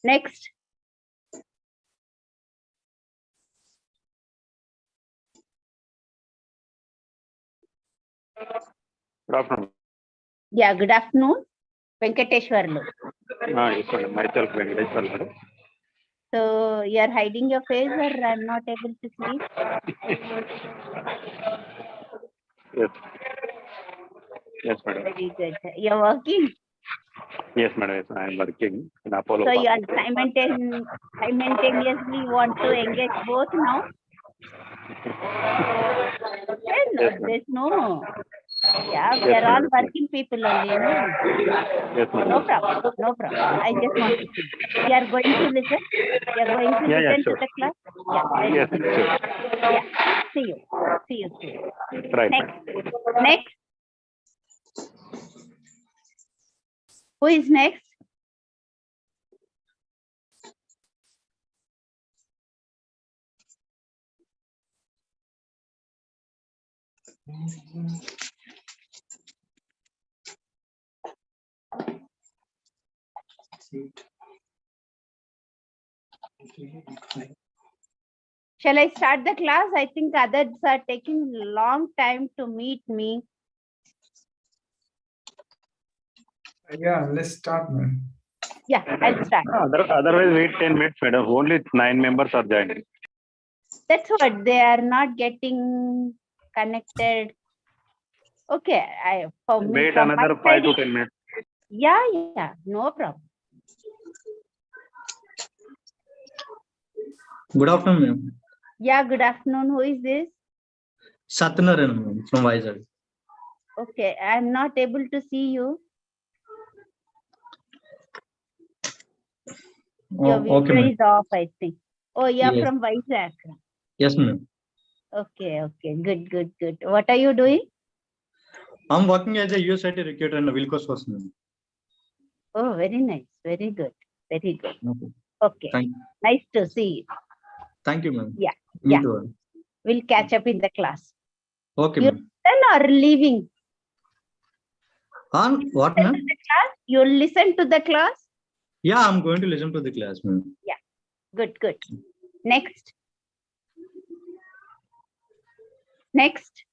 Next. Good afternoon. Yeah, good afternoon. Venkateshwarlu. Yes, madam. Myself, Venkateshwar, madam. So you are hiding your face or I'm not able to see? Yes. Yes, madam. Very good. You're working. Yes, madam. Yes, I am working in Apollo. So you Park. are simultaneously want to engage both now? Yes, madam. There's no. Yeah, we Yes, are all madam. working people only, no? Yes, madam. No problem. No problem. I just want to see. You are going to listen? You are going to listen sure. to the class? Yeah, very Yes, good. sure. Yeah, see you. See you soon. Right. Next. Next. Who is next? Shall I start the class? I think others are taking long time to meet me. Yeah, let's start, ma'am. Yeah, I'll start. Otherwise, wait 10 minutes, madam. Only 9 members are joining. That's what they are not getting connected. Okay, for me, Wait from my another 5 side, to 10 minutes. yeah, no problem. Good afternoon, ma'am. Yeah, good afternoon. Who is this? Satyanarayan, ma'am, from Vizag. Okay, I'm not able to see you. Your video Okay, ma'am. is off, I think. Oh, you're Yes. from Vizag. Yes, ma'am. Okay, good. What are you doing? I'm working as a USIT recruiter in Wilcox, ma'am. Oh, very nice. Very good. Okay. Okay, Thank you. nice to see you. Thank you, ma'am. Yeah, Me yeah. too. We'll catch up in the class. Okay, You ma'am. listen or leaving? On what, ma'am? You'll listen to the class? Yeah, I'm going to listen to the class, ma'am. Good. Next. Next.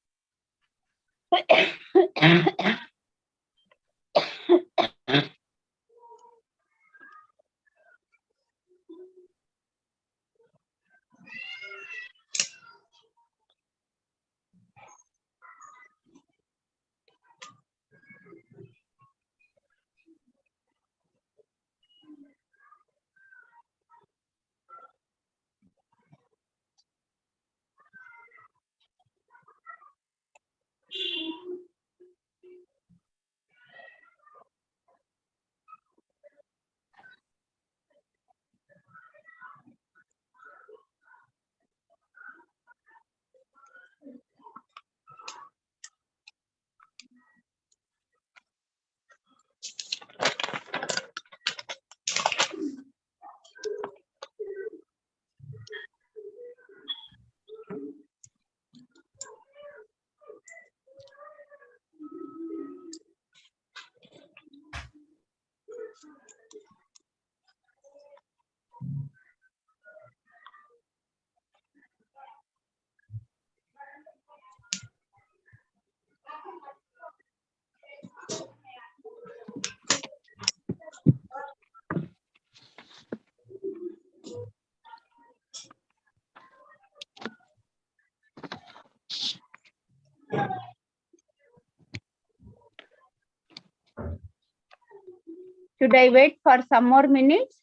Should I wait for some more minutes?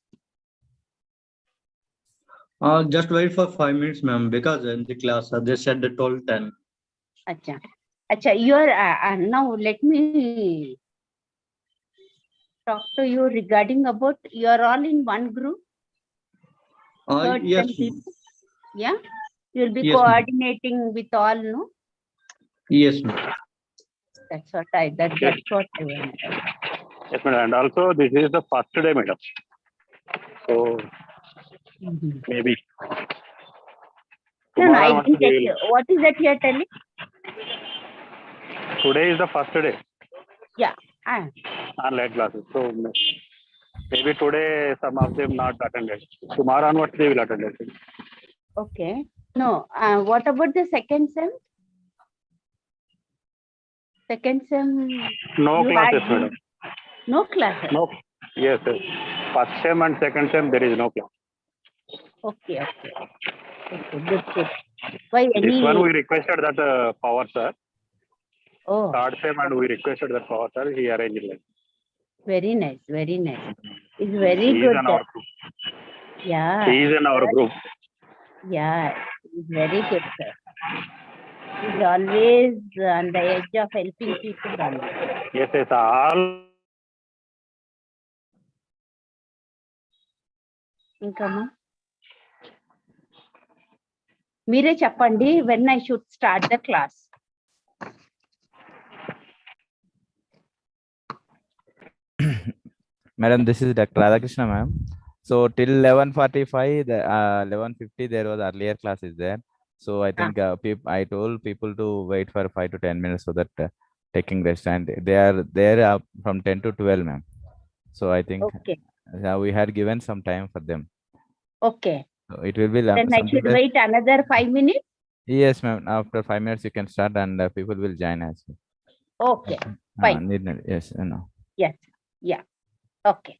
Just wait for 5 minutes, ma'am, because in the class they said the 12:10. Acha, you're now let me talk to you regarding about you're all in one group. Third Yes, ten people. Yeah, you'll be Yes, ma'am. coordinating with all, no? yes, ma'am. That's what I wanted. Yes, madam. And also, this is the first day, madam. So, maybe. No, I Tomorrow didn't we get will- you. What is that you're telling? Today is the first day Yeah. Ah, online classes. So, Maybe today some of them not attended. Tomorrow onwards they will attend it. Okay. No, what about the second sem? Second sem, No you classes, had madam. no classes. No. Yes, yes. First sem and second sem there is no class. Okay, okay. Okay, good, good. Why This one any? we requested that power sir. Oh, Third sem and we requested that power sir. He arranged it. very nice, very nice. It's very He is good. in our group. Yeah, He is in our group. yeah, it's very good, sir. He's always on the edge of helping people only. Yes, yes. All ఇంకమ్మా మీరే చెప్పండి when I should start the class. Madam, this is Dr. Radhakrishna, ma'am. So till 11:45, 11:50, there was earlier class is there. So I think I told people to wait for 5 to 10 minutes so that taking rest, and they are there from 10 to 12, ma'am. So I think Okay, we had given some time for them. okay. So it will be Then I should wait another 5 minutes. Yes, ma'am. After 5 minutes, you can start, and people will join as well. Okay, fine. Yes, no. Yes, yeah. Okay.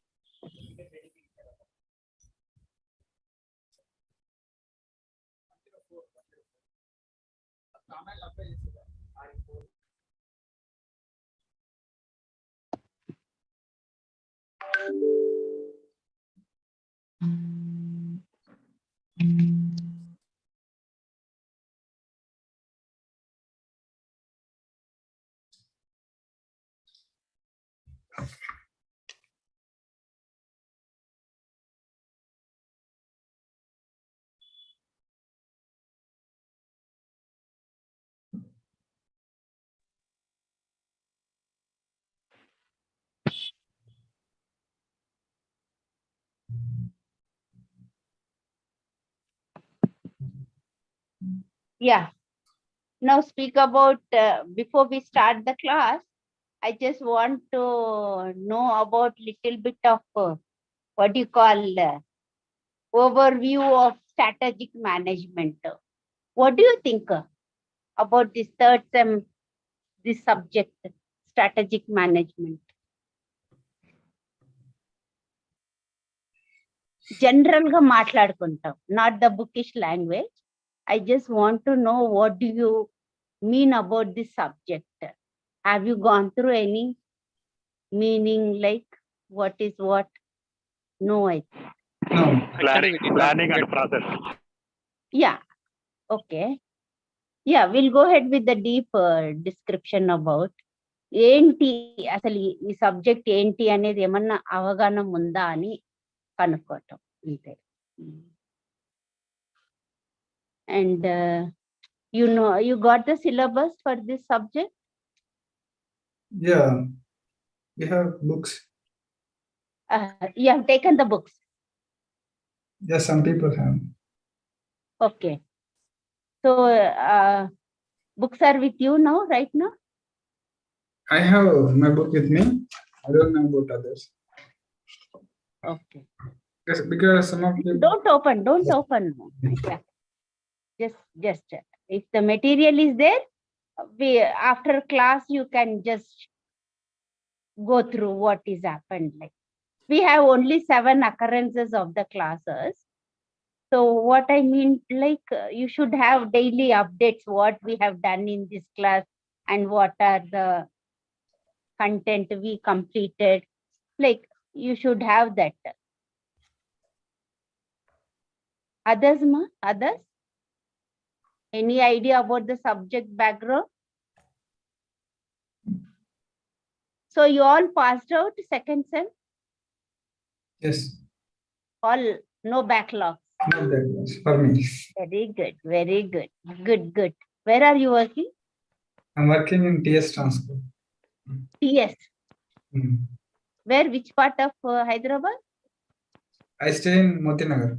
Yeah. Now speak about, before we start the class, I just want to know about little bit of what do you call overview of strategic management. What do you think about this third sem, this subject, strategic management? General ga మాట్లాడుకుంటాం, not the bookish language. I just want to know what do you mean about this subject? Have you gone through any meaning, like what is what? No, I think. No. planning and process. Yeah, okay. Yeah, we'll go ahead with the deep description about ఏంటి అసలు ఈ subject ఏంటి అనేది ఏమన్నా అవగాహన ఉందా అని కనుక్కోవటం అంతే. And you know, you got the syllabus for this subject? Yeah. We have books. You have taken the books. Yes, some people have. Okay. So books are with you now, right now? I have my book with me. I don't know about others. Okay. Yes, because some of them. Don't open. Yeah. Just if the material is there, after class you can just go through what is happened. Like we have only 7 occurrences of the classes. So what I mean, like you should have daily updates, what we have done in this class and what are the content we completed. Like you should have that. Others, others? Any idea about the subject background? So you all passed out second sem? Yes. All no backlogs. Not that much for me. Very good, very good. Good. Where are you working? I'm working in TS Transport. TS. Hmm. Where? Which part of Hyderabad? I stay in Moti Nagar.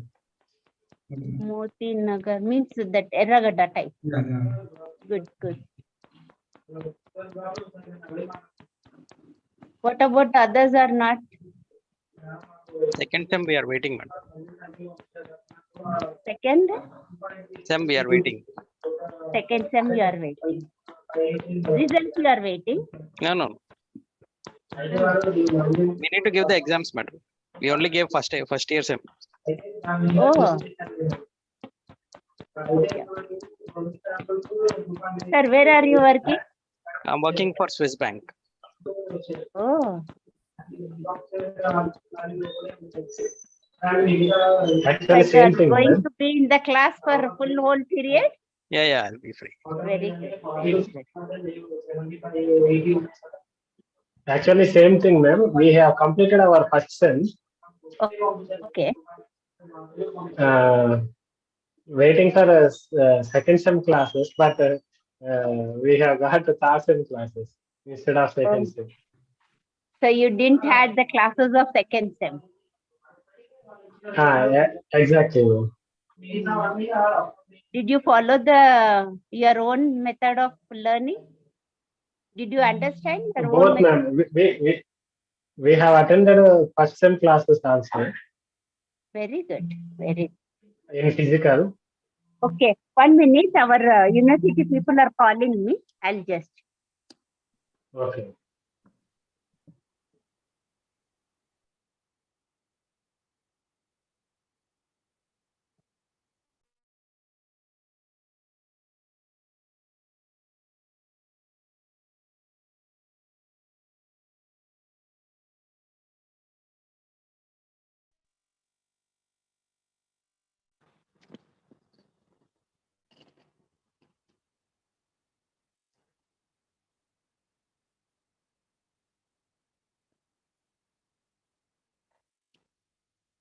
Moti Nagar means that Erragadda type. Yeah. Good. What about others are not? Second sem we are waiting, madam. Second Sem we are waiting. sem you are waiting. Results you are waiting. No. We need to give the exams, madam. We only gave first year sem. Oh. Sir, where are you working? I'm working for Swiss Bank. Oh. Actually, Like same thing, going ma'am. to be in the class for full whole period? Yeah, I'll be free. Very good. Very good. Actually, same thing, ma'am. We have completed our first sem. Okay. Waiting for second sem classes, but we have got the third sem classes instead of second sem. So you didn't had the classes of second sem. Yeah, exactly. Did you follow your own method of learning? Did you understand your own Both, method? ma'am. We have attended first sem classes also Very good. Very good. in physical. Okay. 1 minute. Our university people are calling me. I'll just. Okay.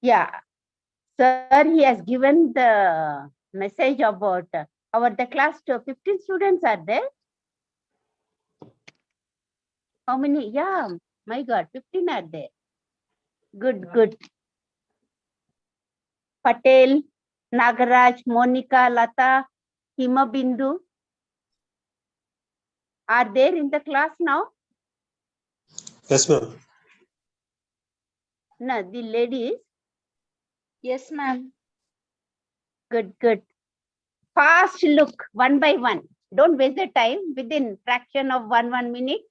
Yeah. Sir, he has given the message about the class to 15 students are there. How many? Yeah, my God, 15 are there. Good, good. Patel, Nagaraj, Monica, Lata, Hima Bindu are there in the class now? Yes, ma'am. No, the ladies. Yes, ma'am. Good, good. Fast look, one by one. Don't waste the time. Within fraction of 1 minute,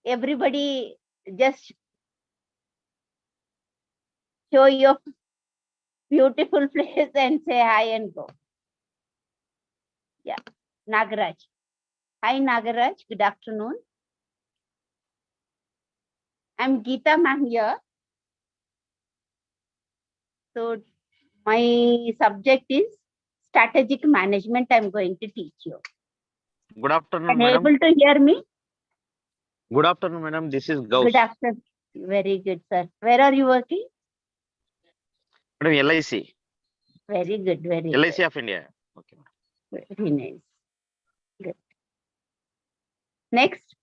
everybody just show your beautiful place and say hi and go. Yeah, Nagaraj. Hi, Nagaraj. Good afternoon. I'm Geeta ma'am here. So my subject is strategic management. I'm going to teach you. Good afternoon, Are you madam. able to hear me? Good afternoon, madam. This is Gauss. Good afternoon. Very good, sir. Where are you working? Madam, LIC. Very good. Very LIC good. of India. Okay. Very nice. Good. Next.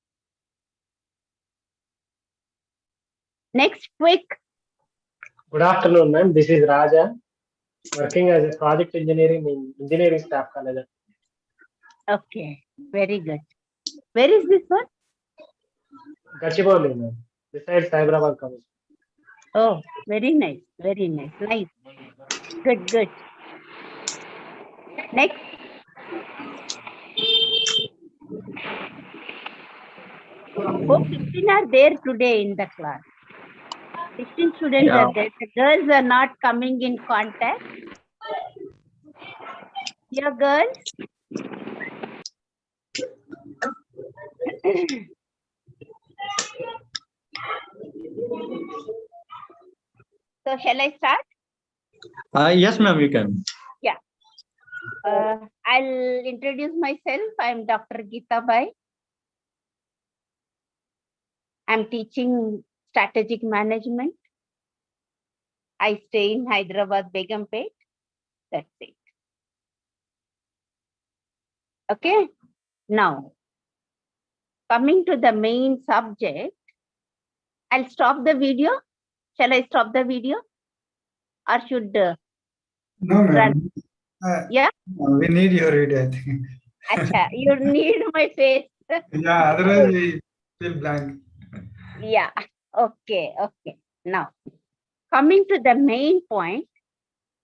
Next, quick. Good afternoon, ma'am. This is Raja, working as a project engineering in engineering staff college. Okay. Very good. Where is this one? Gachibowli, ma'am. Besides Hyderabad College. Oh, very nice. Very nice. Nice. Good, good. Next. Oh, 15 are there today in the class. 16 students Yeah. are there. The girls are not coming in contact. Your girls? So shall I start? Yes, ma'am, you can. Yeah. I'll introduce myself. I'm Dr. Geeta Bai. I'm teaching strategic management. I stay in Hyderabad, Begumpet. That's it. Okay. Now, coming to the main subject, I'll stop the video. Shall I stop the video? Or should No, run? ma'am. Yeah? We need your video, I think. Acha, you need my face. Yeah, otherwise we feel blank. Yeah. Okay. Okay. Now, coming to the main point,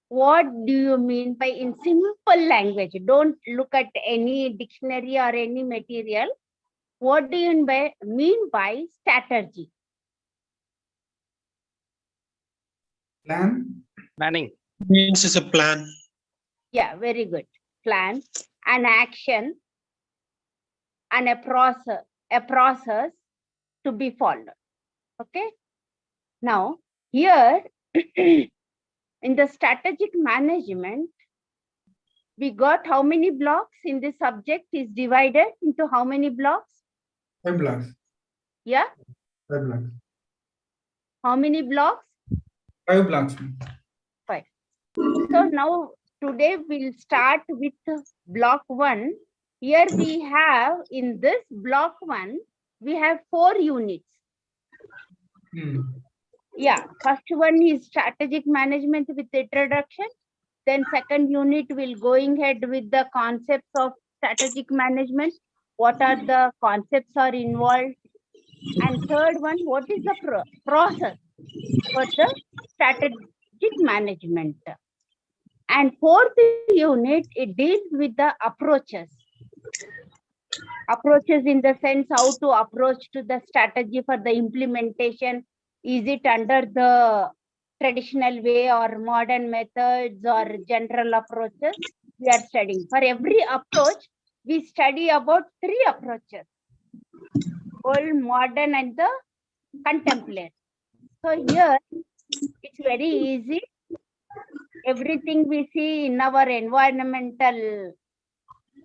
what do you mean by in simple language? Don't look at any dictionary or any material. What do you mean by strategy? Plan. Planning. Means it's a plan. Yeah, very good. Plan, an action, and a process to be followed. Okay. Now, here in the strategic management, we got how many blocks in this subject is divided into how many blocks? 5 blocks. Yeah. 5 blocks. How many blocks? 5 blocks. 5. So now today we'll start with block 1. Here we have in this block 1, we have 4 units. Yeah, first one is strategic management with introduction. Then second unit will going ahead with the concepts of strategic management. What are the concepts are involved? And third one, what is the process for the strategic management? And fourth unit, it deals with the approaches. Approaches in the sense how to approach to the strategy for the implementation. Is it under the traditional way or modern methods or general approaches? We are studying. For every approach, we study about 3 approaches. Old, modern, and the contemporary. So here, it's very easy. Everything we see in our environmental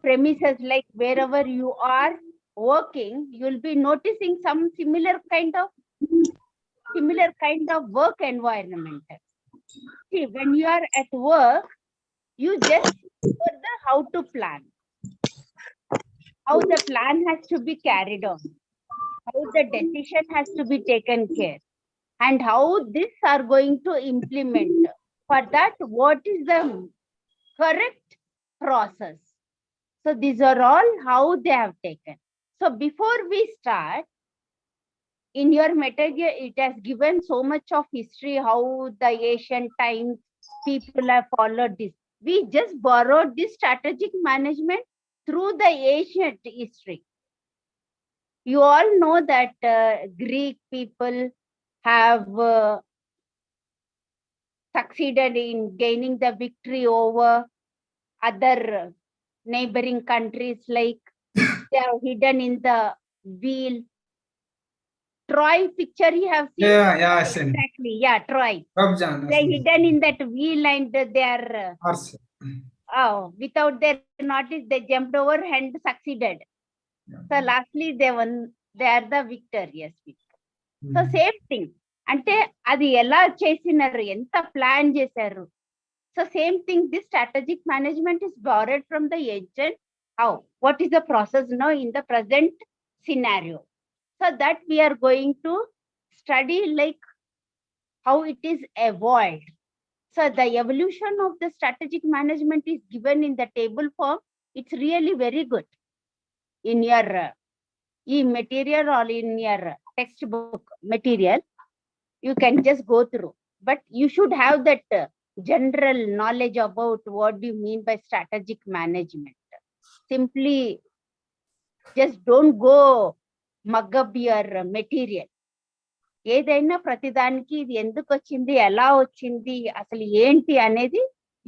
premises, like wherever you are working, you'll be noticing some similar kind of work environment. See, when you are at work, you just further how to plan, how the plan has to be carried on, how the decision has to be taken care, and how this are going to implement. For that, what is the correct process? So these are all how they have taken. So before we start, in your material, it has given so much of history, how the ancient times people have followed this. We just borrowed this strategic management through the ancient history. You all know that Greek people have succeeded in gaining the victory over other neighboring countries, like they are hidden in the wheel. Troy picture you have seen? Yeah, Exactly, yeah, Troy. Robjan. They're hidden in that wheel and they are, without their notice, they jumped over and succeeded. So lastly, they won, they are the victorious people. So same thing. అంటే అది ఎలా చేసినారు, ఎంత plan చేశారు. So same thing, this strategic management is borrowed from the ancient. How? What is the process now in the present scenario? So that we are going to study like how it is evolved. So the evolution of the strategic management is given in the table form. It's really very good in your e-material or in your textbook material. You can just go through, but you should have that general knowledge about what do you mean by strategic management. Simply just don't go mug up your material. ఏదైనా ప్రతిదానికి ఇది ఎందుకు వచ్చింది, ఎలా వచ్చింది, అసలు ఏంటి అనేది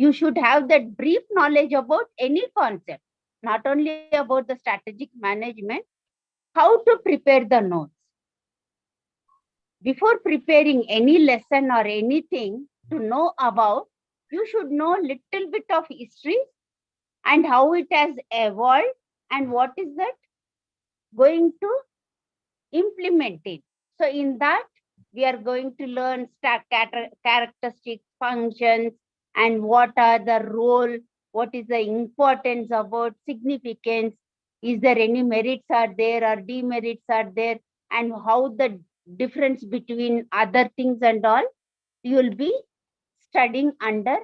you should have that brief knowledge about any concept, not only about the strategic management, how to prepare the notes. Before preparing any lesson or anything to know about, you should know little bit of history and how it has evolved and what is that going to implement it. So in that, we are going to learn characteristics, functions, and what are the role, what is the importance about significance, is there any merits are there or demerits are there, and how the difference between other things and all, you will be studying under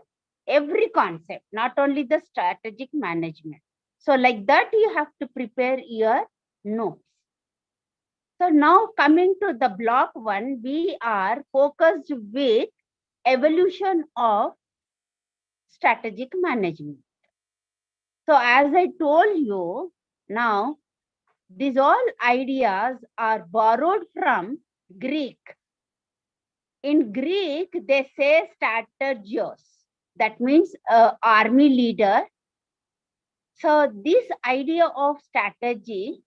every concept, not only the strategic management. So like that, you have to prepare your notes. So now coming to the block 1, we are focused with evolution of strategic management. So as I told you, now these all ideas are borrowed from Greek. In Greek, they say strategios. That means army leader. So this idea of strategy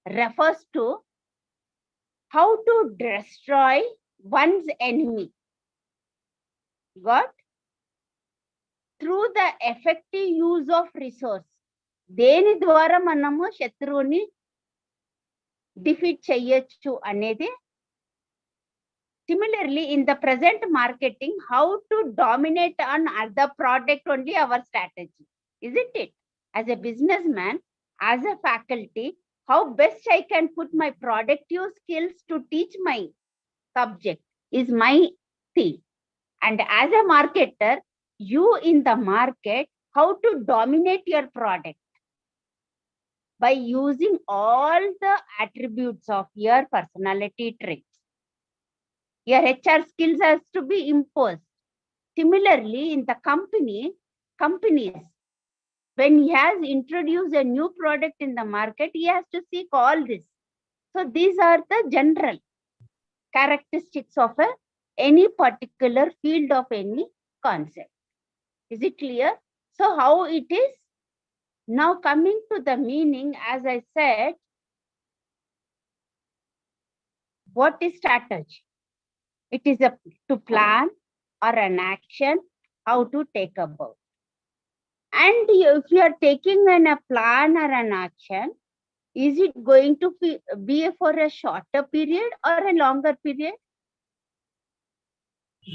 refers to how to destroy one's enemy. Got? Through the effective use of resource. దేని ద్వారా మనము శత్రువుని defeat చేయొచ్చు అనేది. Similarly, in the present marketing, how to dominate on the product only our strategy, isn't it? As a businessman, as a faculty, how best I can put my productive skills to teach my subject is my thing. And as a marketer, you in the market, how to dominate your product by using all the attributes of your personality traits. Your HR skills has to be imposed. Similarly, in the companies, when he has introduced a new product in the market, he has to seek all this. So these are the general characteristics of any particular field of any concept. Is it clear? So how it is? Now coming to the meaning, as I said, what is strategy? It is to plan or an action, how to take about. And if you are taking a plan or an action, is it going to be for a shorter period or a longer period?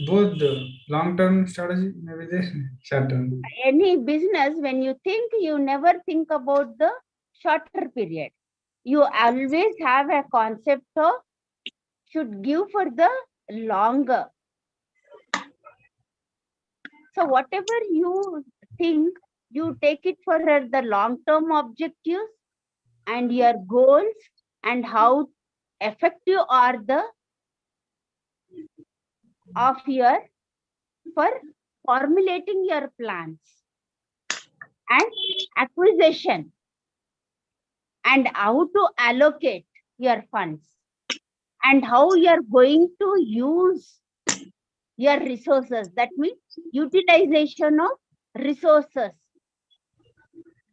Both the long-term strategy, maybe the short-term. Any business, when you think, you never think about the shorter period. You always have a concept of should give for the longer. So whatever you think, you take it for the long-term objectives and your goals and how effective are the of your for formulating your plans and acquisition and how to allocate your funds and how you're going to use your resources. That means utilization of resources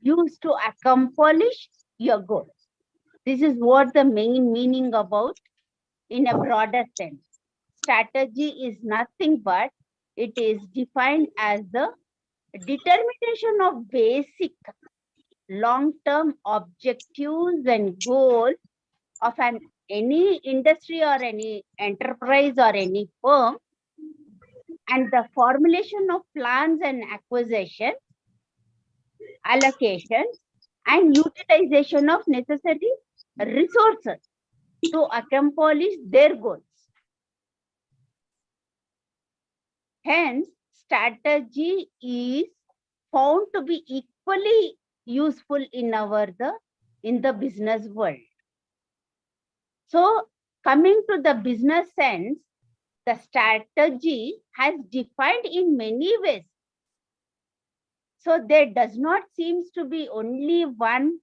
used to accomplish your goals. This is what the main meaning about in a broader sense. Strategy is nothing but it is defined as the determination of basic long-term objectives and goals of any industry or any enterprise or any firm, and the formulation of plans and acquisition, allocation, and utilization of necessary resources to accomplish their goals. Hence, strategy is found to be equally useful in the business world. So, coming to the business sense, the strategy has defined in many ways. So there does not seems to be only one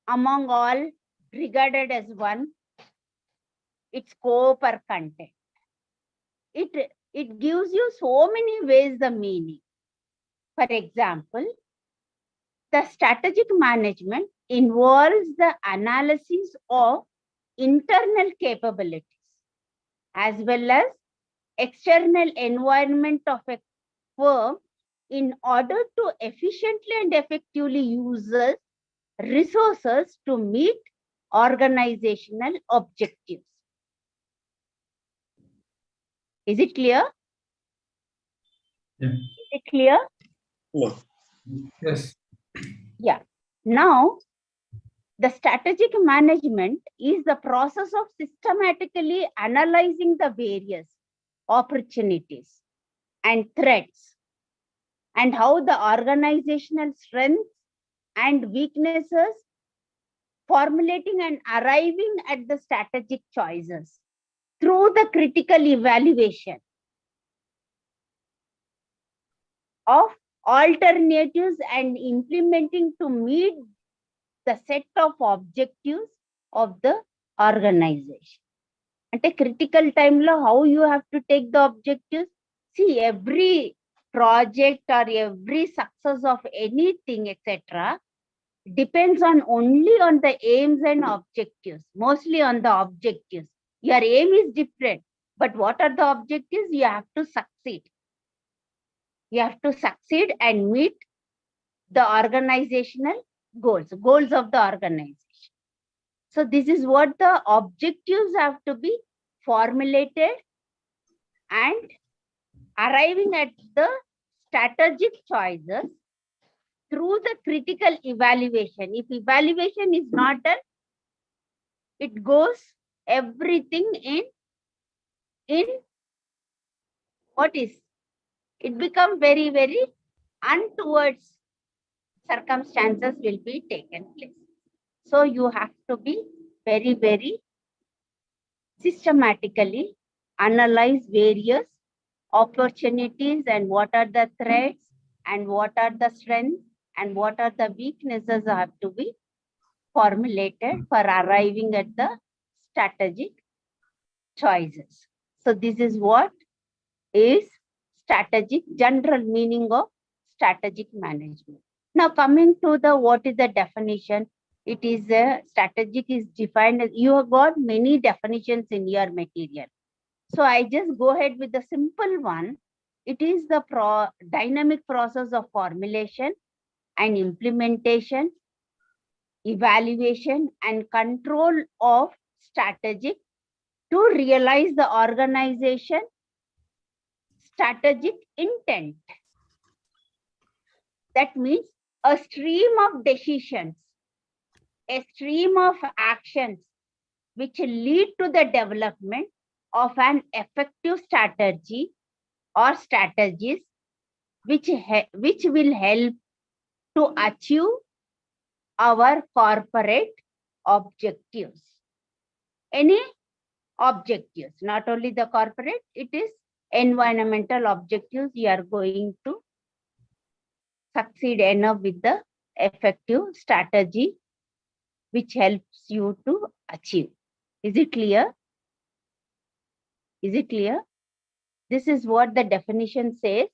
among all regarded as one, its scope or content. It gives you so many ways the meaning. For example, the strategic management involves the analysis of internal capabilities as well as external environment of a firm in order to efficiently and effectively use resources to meet organizational objectives. Is it clear? Yeah. Is it clear? No. Yes. Yeah. Now, the strategic management is the process of systematically analyzing the various opportunities and threats and how the organizational strengths and weaknesses, formulating and arriving at the strategic choices through the critical evaluation. of alternatives and implementing to meet the set of objectives of the organization. At a critical time, how you have to take the objectives? See, every project or every success of anything, etc., depends on only on the aims and objectives, mostly on the objectives. Your aim is different, but what are the objectives? You have to succeed. You have to succeed and meet the organizational goals of the organization. So this is what the objectives have to be formulated, and arriving at the strategic choices through the critical evaluation. If evaluation is not done, it goes everything in what is, it become very, very untoward circumstances will be taken place. So you have to be very, very systematically analyze various opportunities and what are the threats and what are the strengths and what are the weaknesses have to be formulated for arriving at the strategic choices. So this is what is strategic, general meaning of strategic management. Now coming to the what is the definition? It is a strategic is defined as, you have got many definitions in your material. So I just go ahead with the simple one. It is the dynamic process of formulation and implementation, evaluation and control of strategic to realize the organization strategic intent. That means a stream of decisions, a stream of actions which lead to the development of an effective strategy or strategies which will help to achieve our corporate objectives. Any objectives, not only the corporate, it is environmental objectives you are going to succeed enough with the effective strategy which helps you to achieve. Is it clear? Is it clear? This is what the definition says.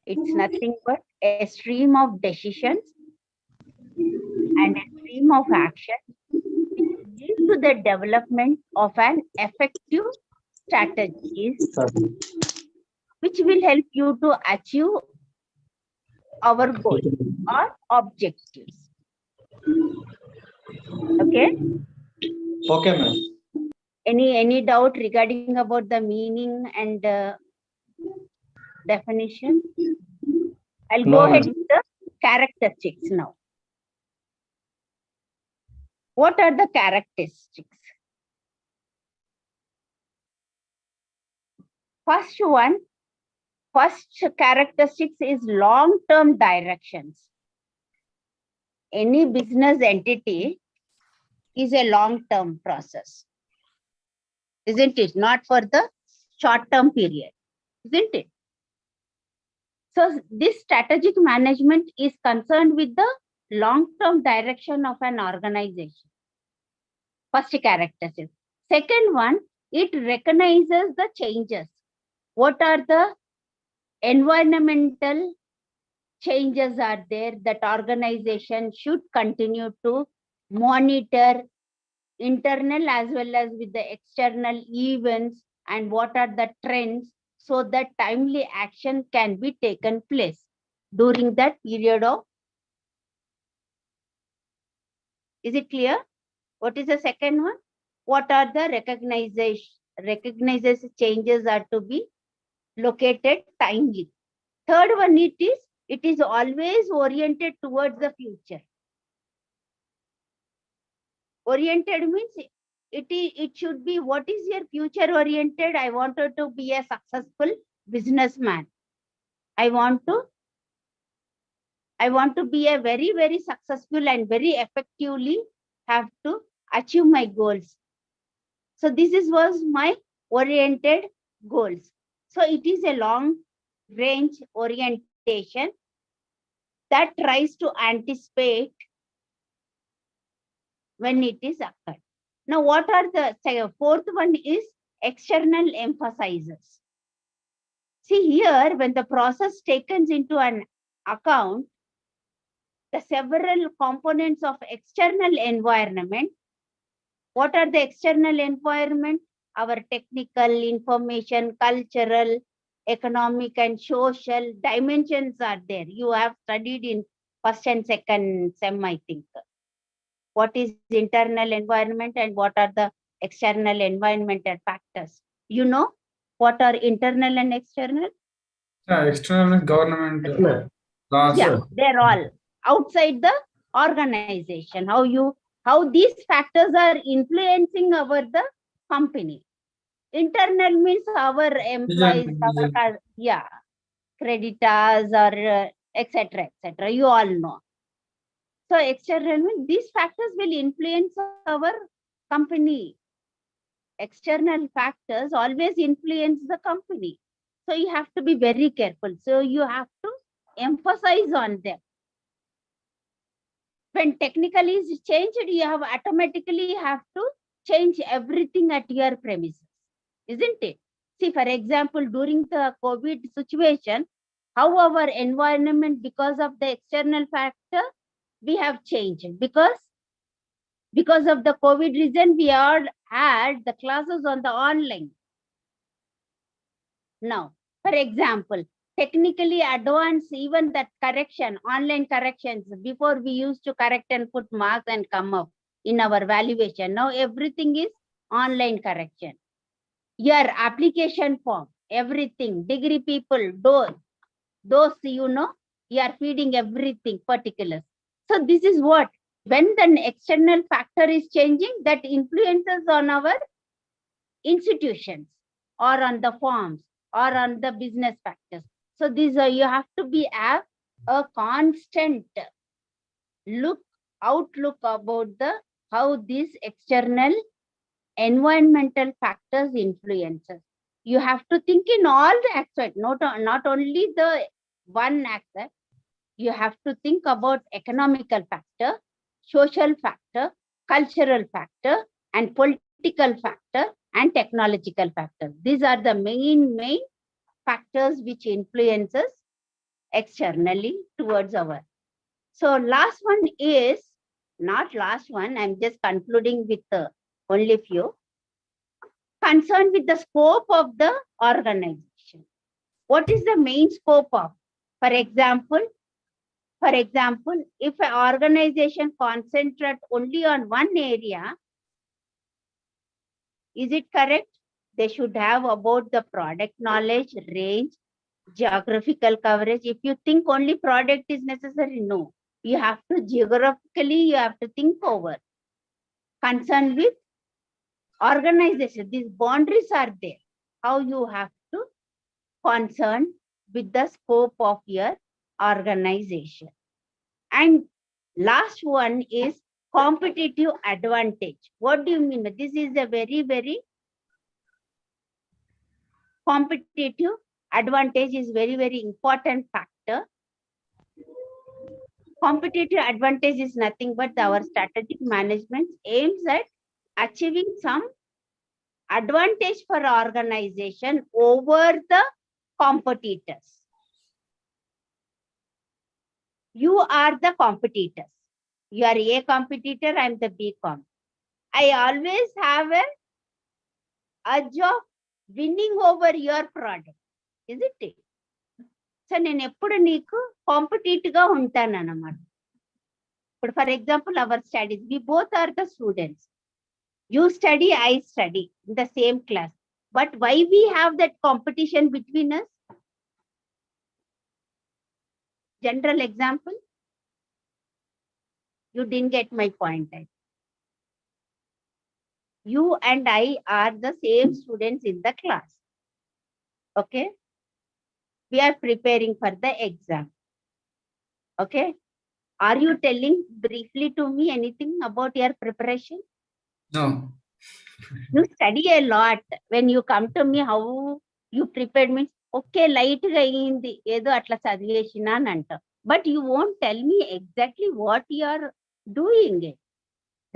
It's nothing but a stream of decisions and a stream of action which lead to the development of an effective strategies which will help you to achieve our goals or objectives. Okay? Okay, ma'am. Any doubt regarding about the meaning and definition? I'll No, go ahead ma'am. with the characteristics now. What are the characteristics? First characteristics is long-term directions. Any business entity is a long-term process, isn't it? Not for the short-term period, isn't it? So this strategic management is concerned with the long-term direction of an organization. First characteristic. Second one, it recognizes the changes. What are the environmental changes are there that organization should continue to monitor, internal as well as with the external events, and what are the trends so that timely action can be taken place during that period of. Is it clear? What is the second one? What are the recognizes changes are to be located timely. Third one, it is always oriented towards the future. Oriented means it should be, what is your future oriented? I wanted to be a successful businessman. I want to be a very, very successful and very effectively have to achieve my goals. So this was my oriented goals. So it is a long range orientation expectation that tries to anticipate when it is occurred. Now, what are the fourth one is external emphasizers. See here, when the process taken into an account, the several components of external environment. What are the external environment? Our technical, information, cultural, economic and social dimensions are there. You have studied in first and second sem, I think. What is internal environment and what are the external environmental factors? You know what are internal and external? Yeah, external government Yes, ma'am. laws. Yeah, they're all outside the organization. How these factors are influencing the company. Internal means our employees, creditors or etc. etc. You all know. So external means these factors will influence our company. External factors always influence the company. So you have to be very careful. So you have to emphasize on them. When technical is changed, you have automatically have to change everything at your premises, isn't it? See, for example, during the COVID situation, how our environment, because of the external factor, we have changed. Because of the COVID reason, we all had the classes on the online. Now, for example, technically advanced, even that correction, online corrections, before we used to correct and put marks and come up in our valuation. Now everything is online correction. Your application form, everything, degree people, those you know, you are feeding everything particulars. So this is what, when the external factor is changing, that influences on our institutions or on the forms or on the business factors. So these are, you have to be have a constant outlook about the how these external environmental factors influences. You have to think in all the aspects, not only the one aspect. You have to think about economical factor, social factor, cultural factor, and political factor, and technological factor. These are the main factors which influences externally towards our. So last one is, not last one, I'm just concluding with only few. Concerned with the scope of the organization. What is the main scope of? For example, if an organization concentrates only on one area, is it correct? They should have about the product knowledge, range, geographical coverage. If you think only product is necessary, no. You have to geographically, you have to think over. Concerned with organization, these boundaries are there. How you have to concern with the scope of your organization. And last one is competitive advantage. What do you mean? This is a very, very competitive advantage is very, very important factor. Competitive advantage is nothing but our strategic management aims at achieving some advantage for organization over the competitors. You are the competitors. You are A competitor, I am the B comp. I always have a urge of winning over your product. Is it? So నేను ఎప్పుడు నీకు competitive గా ఉంటాను అన్నమాట. ఇప్పుడు for example our studies, we both are the students. You study, I study in the same class. But why we have that competition between us? General example. You didn't get my point. You and I are the same students in the class. Okay. We are preparing for the exam. Okay. Are you telling briefly to me anything about your preparation? No. You study a lot. When you come to me, how you prepared means okay light గా అయ్యింది ఏదో అట్లా చదివేసినా అని అంటాం. But you won't tell me exactly what you are doing it.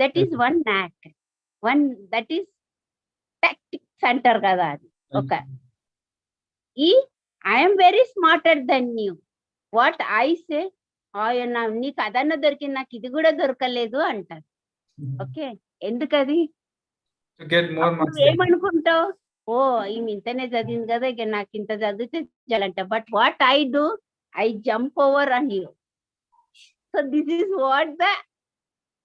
That is one knack, that is tactics అంటారు కదా అది. ఒక ఈ I'm very smarter than you, what I say నీకు అదన్నా దొరికింది నాకు ఇది కూడా దొరకలేదు అంటారు. ఓకే ఎందుకది? To get more marks. ఏమనుకుంటావు, ఓ ఈమె ఇంతనే చదివింది కదా ఇక నాకు ఇంత చదివితే చాలంట. But what I do, I jump over on you. So this is what the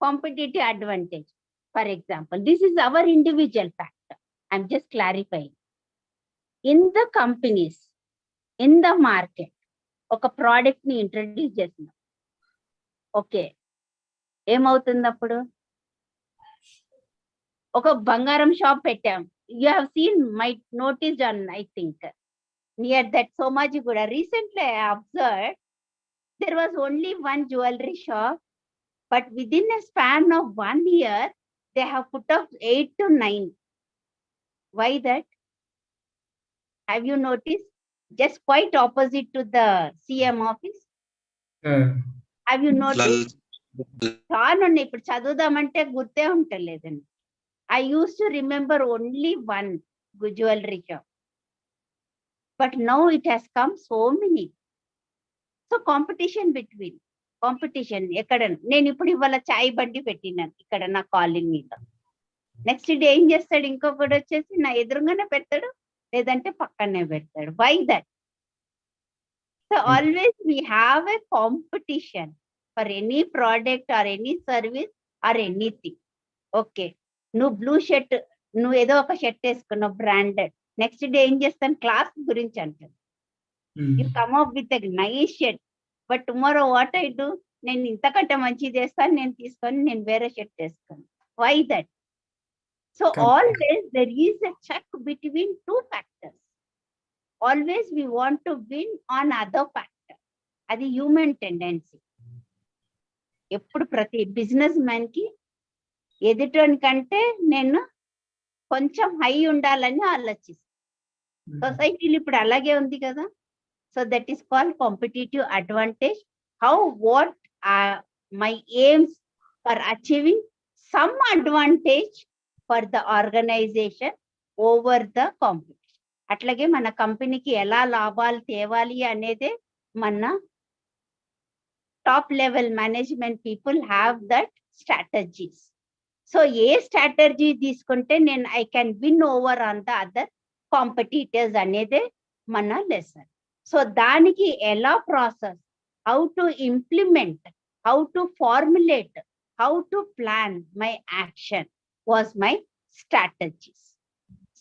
competitive advantage. For example, this is our individual factor. I'm just clarifying. In the companies, in the market, ఒక product ని introduce చేస్తున్నాం. Okay ఏమవుతుంది అప్పుడు? ఒక బంగారం shop పెట్టాం. You have seen my notice on I think near that Somajiguda. Recently I observe there was only one jewelry shop, but within a span of 1 year they have put up 8 to 9. Why that? Have you noticed? Just quite opposite to the CM office. Have you noticed? చాలా ఇప్పుడు చదువుదామంటే గుర్తే ఉంటలేదండి. I used to remember only one jewelry shop, but now it has come so many. So competition ఎక్కడ? నేను ఇప్పుడు ఇవాళ చాయ్ బండి పెట్టినాను ఇక్కడ నా కాలనీలో. నెక్స్ట్ డే ఏం చేస్తాడు, ఇంకొకటి వచ్చేసి నా ఎదురుగానే పెడతాడు, లేదంటే పక్కనే పెడతాడు. Why that? So always we have a competition for any product or any service or anything. Okay నువ్వు బ్లూ షర్ట్, నువ్వు ఏదో ఒక షర్ట్ వేసుకున్నావు బ్రాండెడ్, నెక్స్ట్ డే ఏం చేస్తాను, క్లాస్ గురించి అంటాను. You come up with a nice shirt, but tomorrow what I do, నేను ఇంతకంటే మంచిది చేస్తాను, నేను తీసుకొని నేను వేరే షర్ట్ వేసుకోను. Why that? So always there is a check between two factors. Always we want to win on other factor. అది హ్యూమన్ టెండెన్సీ. ఎప్పుడు ప్రతి బిజినెస్ మ్యాన్ కి ఎదుటోని కంటే నేను కొంచెం హై ఉండాలని ఆలోచిస్తాను. సొసైటీలో ఇప్పుడు అలాగే ఉంది కదా. So that is called competitive advantage. How what my aims for achieving some advantage for the organisation over the competition. అట్లాగే మన కంపెనీకి ఎలా లాభాలు తేవాలి అనేదే మన top level management people have that strategies. So ఏ స్ట్రాటజీ తీసుకుంటే నేను I can win over on the other competitors అనేదే మన లెసన్. సో దానికి ఎలా process, how to implement, how to formulate, how to plan my action was my strategies.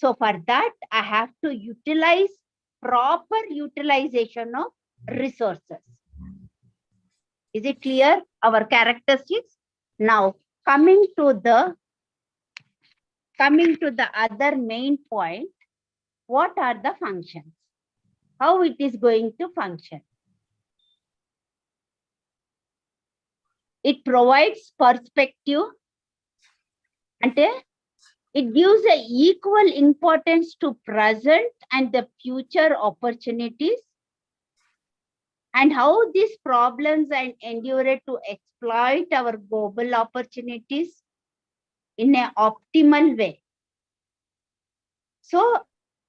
So for that I have to utilise proper utilisation of resources. Is it clear? Our characteristics. Now coming to the other main point, what are the functions? How it is going to function? It provides perspective, and it gives a equal importance to present and the future opportunities, and how these problems and endure to exploit our global opportunities in an optimal way. So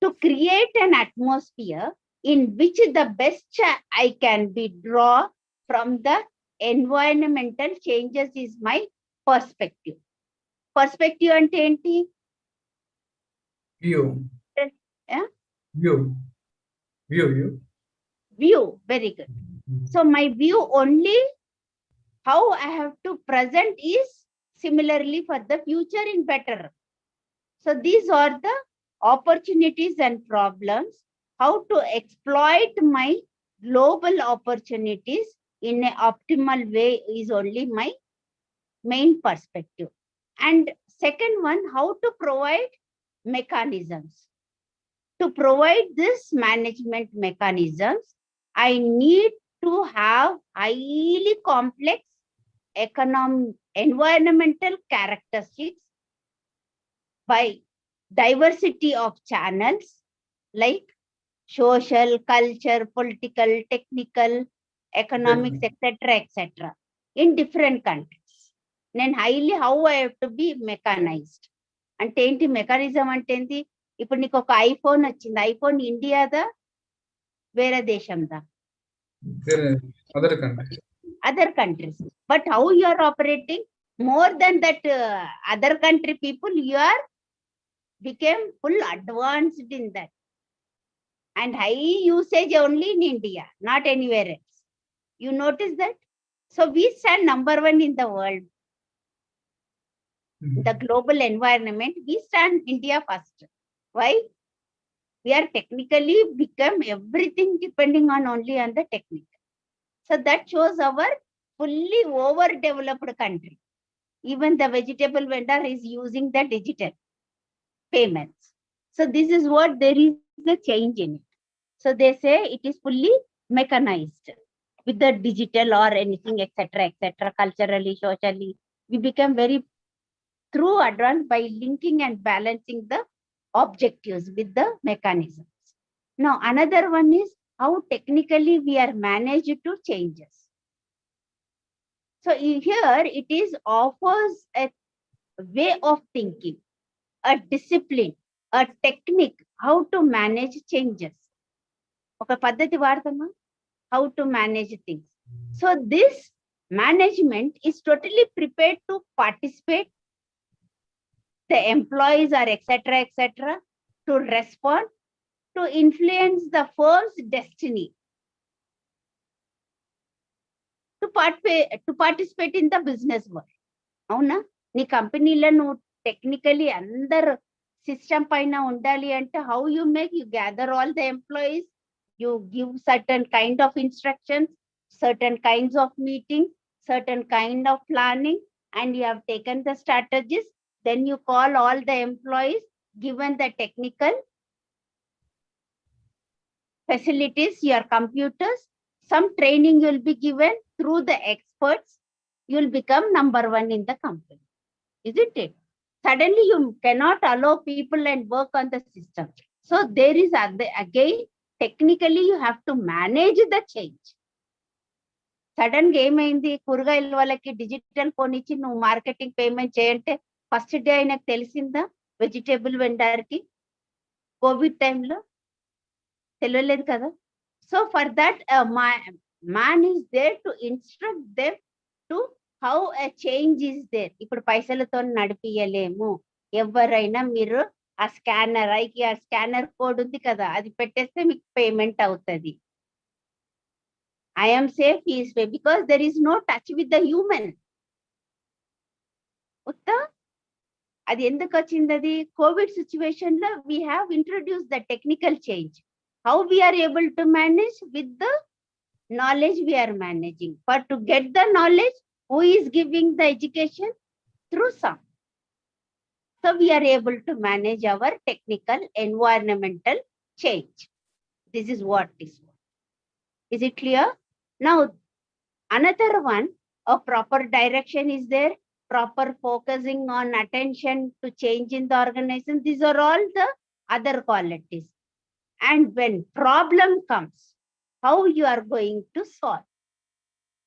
to create an atmosphere in which the best I can be draw from the environmental changes is my perspective. Perspective ante enti? View. Yeah? View. Very good. So my view only, how I have to present is similarly for the future in better. So these are the opportunities and problems. How to exploit my global opportunities in an optimal way is only my main perspective. And second one, how to provide mechanisms. To provide this management mechanisms, I need to have highly complex environmental characteristics by diversity of channels like social, culture, political, technical, economics, etc., in different countries. Then highly how I have to be mechanized. అంటే ఏంటి mechanism అంటే ఏంటి? ఇప్పుడు నీకు ఒక iPhone వచ్చింది, iPhone ఇండియాదా వేరే దేశందా? Other countries. Other countries. But how you are operating? More than that, other country people, you are became full advanced in that. And high usage only in India, not anywhere else. You notice that? So we stand number one in the world. The global environment, we stand India first. Why? We are technically become everything depending on only on the technique. So that shows our fully overdeveloped country. Even the vegetable vendor is using the digital payments. So this is what there is the change in it. So they say it is fully mechanized with the digital or anything, etc., culturally, socially. We become very through advanced by linking and balancing the objectives with the mechanisms. Now, another one is how technically we are managed to changes. So here it is offers a way of thinking, a discipline, a technique, how to manage changes. ఒక పద్ధతి వాడతామా? How to manage things. So this management is totally prepared to participate, the employees are etc., to respond, to influence the firm's destiny, to participate in the business world. అవునా? నీ కంపెనీలో నువ్వు technically అందరు system పైన ఉండాలి అంటే how you make, you gather all the employees, you give certain kind of instructions, certain kinds of meetings, certain kind of planning, and you have taken the strategies. Then you call all the employees, given the technical facilities, your computers, some training will be given through the experts. You'll become number one in the company. Isn't it? Suddenly you cannot allow people and work on the system. So there is again, technically you have to manage the change. Sudden గా ఏమైంది, కూరగాయల వాళ్ళకి digital phone ఇచ్చి నువ్వు marketing payment చేయంటే first day ఆయనకు తెలిసిందా? Vegetable vendor కి కోవిడ్ టైంలో తెలియలేదు కదా. So for that man is there to instruct them to how a change is there. ఇప్పుడు పైసలతో నడిపియలేము, ఎవరైనా మీరు ఆ స్కానర్, ఐకి ఆ స్కానర్ కోడ్ ఉంది కదా, అది పెట్టేస్తే మీకు పేమెంట్ అవుతుంది. I am safe, he is safe, because there is no touch with the human. అది ఎందుకు వచ్చింది? అది కోవిడ్ సిచ్యువేషన్ లో we have introduced the technical change. How we are able to manage with the knowledge we are managing. But to get the knowledge, who is giving the education? Through some. So we are able to manage our technical environmental change. This is what is. Is it clear? Now, another one, a proper direction is there, proper focusing on attention to change in the organization. These are all the other qualities. And when problem comes, how you are going to solve?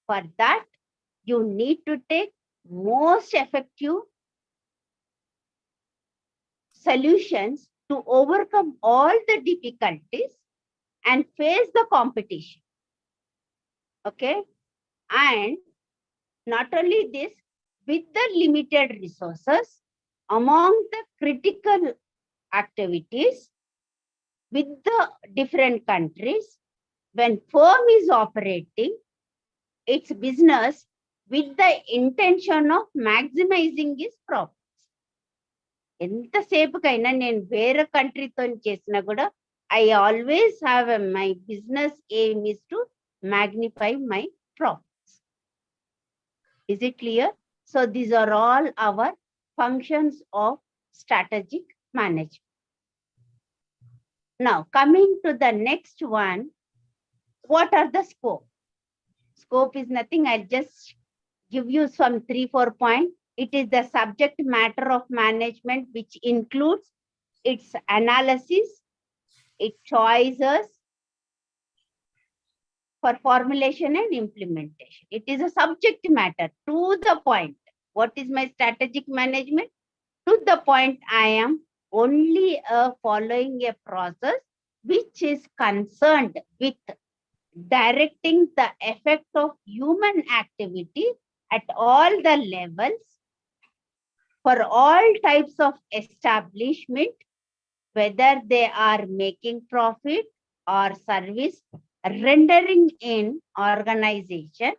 For that, you need to take most effective solutions to overcome all the difficulties and face the competition. Okay, and not only this, with the limited resources, among the critical activities with the different countries, when firm is operating its business with the intention of maximizing its profits. ఎంతసేపుకైనా నేను వేరే కంట్రీతో చేసినా కూడా I always have my business aim is to magnify my profits. Is it clear? So these are all our functions of strategic management. Now coming to the next one, what are the scope? Scope is nothing, I'll just give you some 3-4 points. It is the subject matter of management, which includes its analysis, it choices for formulation and implementation. It is a subject matter to the point. What is my strategic management? To the point, I am only following a process which is concerned with directing the effect of human activity at all the levels for all types of establishment, whether they are making profit or service rendering in organization,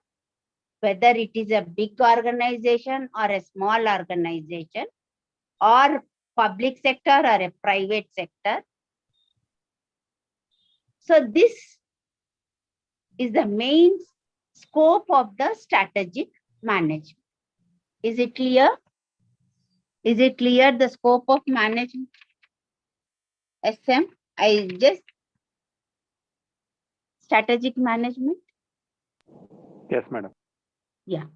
whether it is a big organization or a small organization, or public sector or a private sector. So this is the main scope of the strategic management. Is it clear? Is it clear the scope of management? SM, I just strategic management. Yes, madam. Yeah.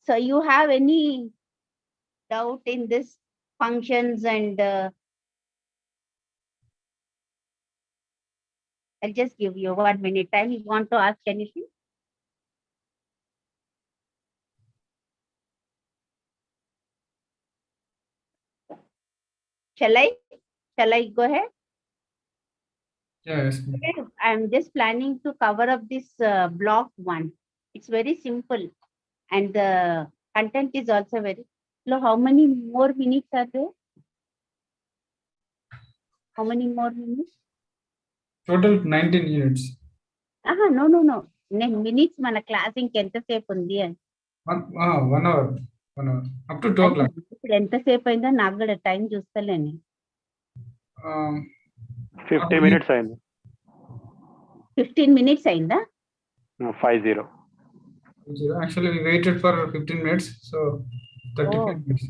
So you have any doubt in this functions and I'll just give you 1 minute time. You want to ask anything? Shall I go ahead? Yes. Okay, I'm just planning to cover up this block 1. It's very simple and the content is also very. So how many more minutes are there? How many more minutes? Total 19 units. No. Minutes మన class ఇంకెంతసేపు ఉంది అని 1 hour. 1 hour. Up to 2 o'clock. ఇప్పుడు ఎంతసేపు అయిందో నాకు కూడా time చూస్తలేను. 50 minutes అయింది. 15 minutes అయిందా? 50. Actually, we waited for 15 minutes. So 35 minutes.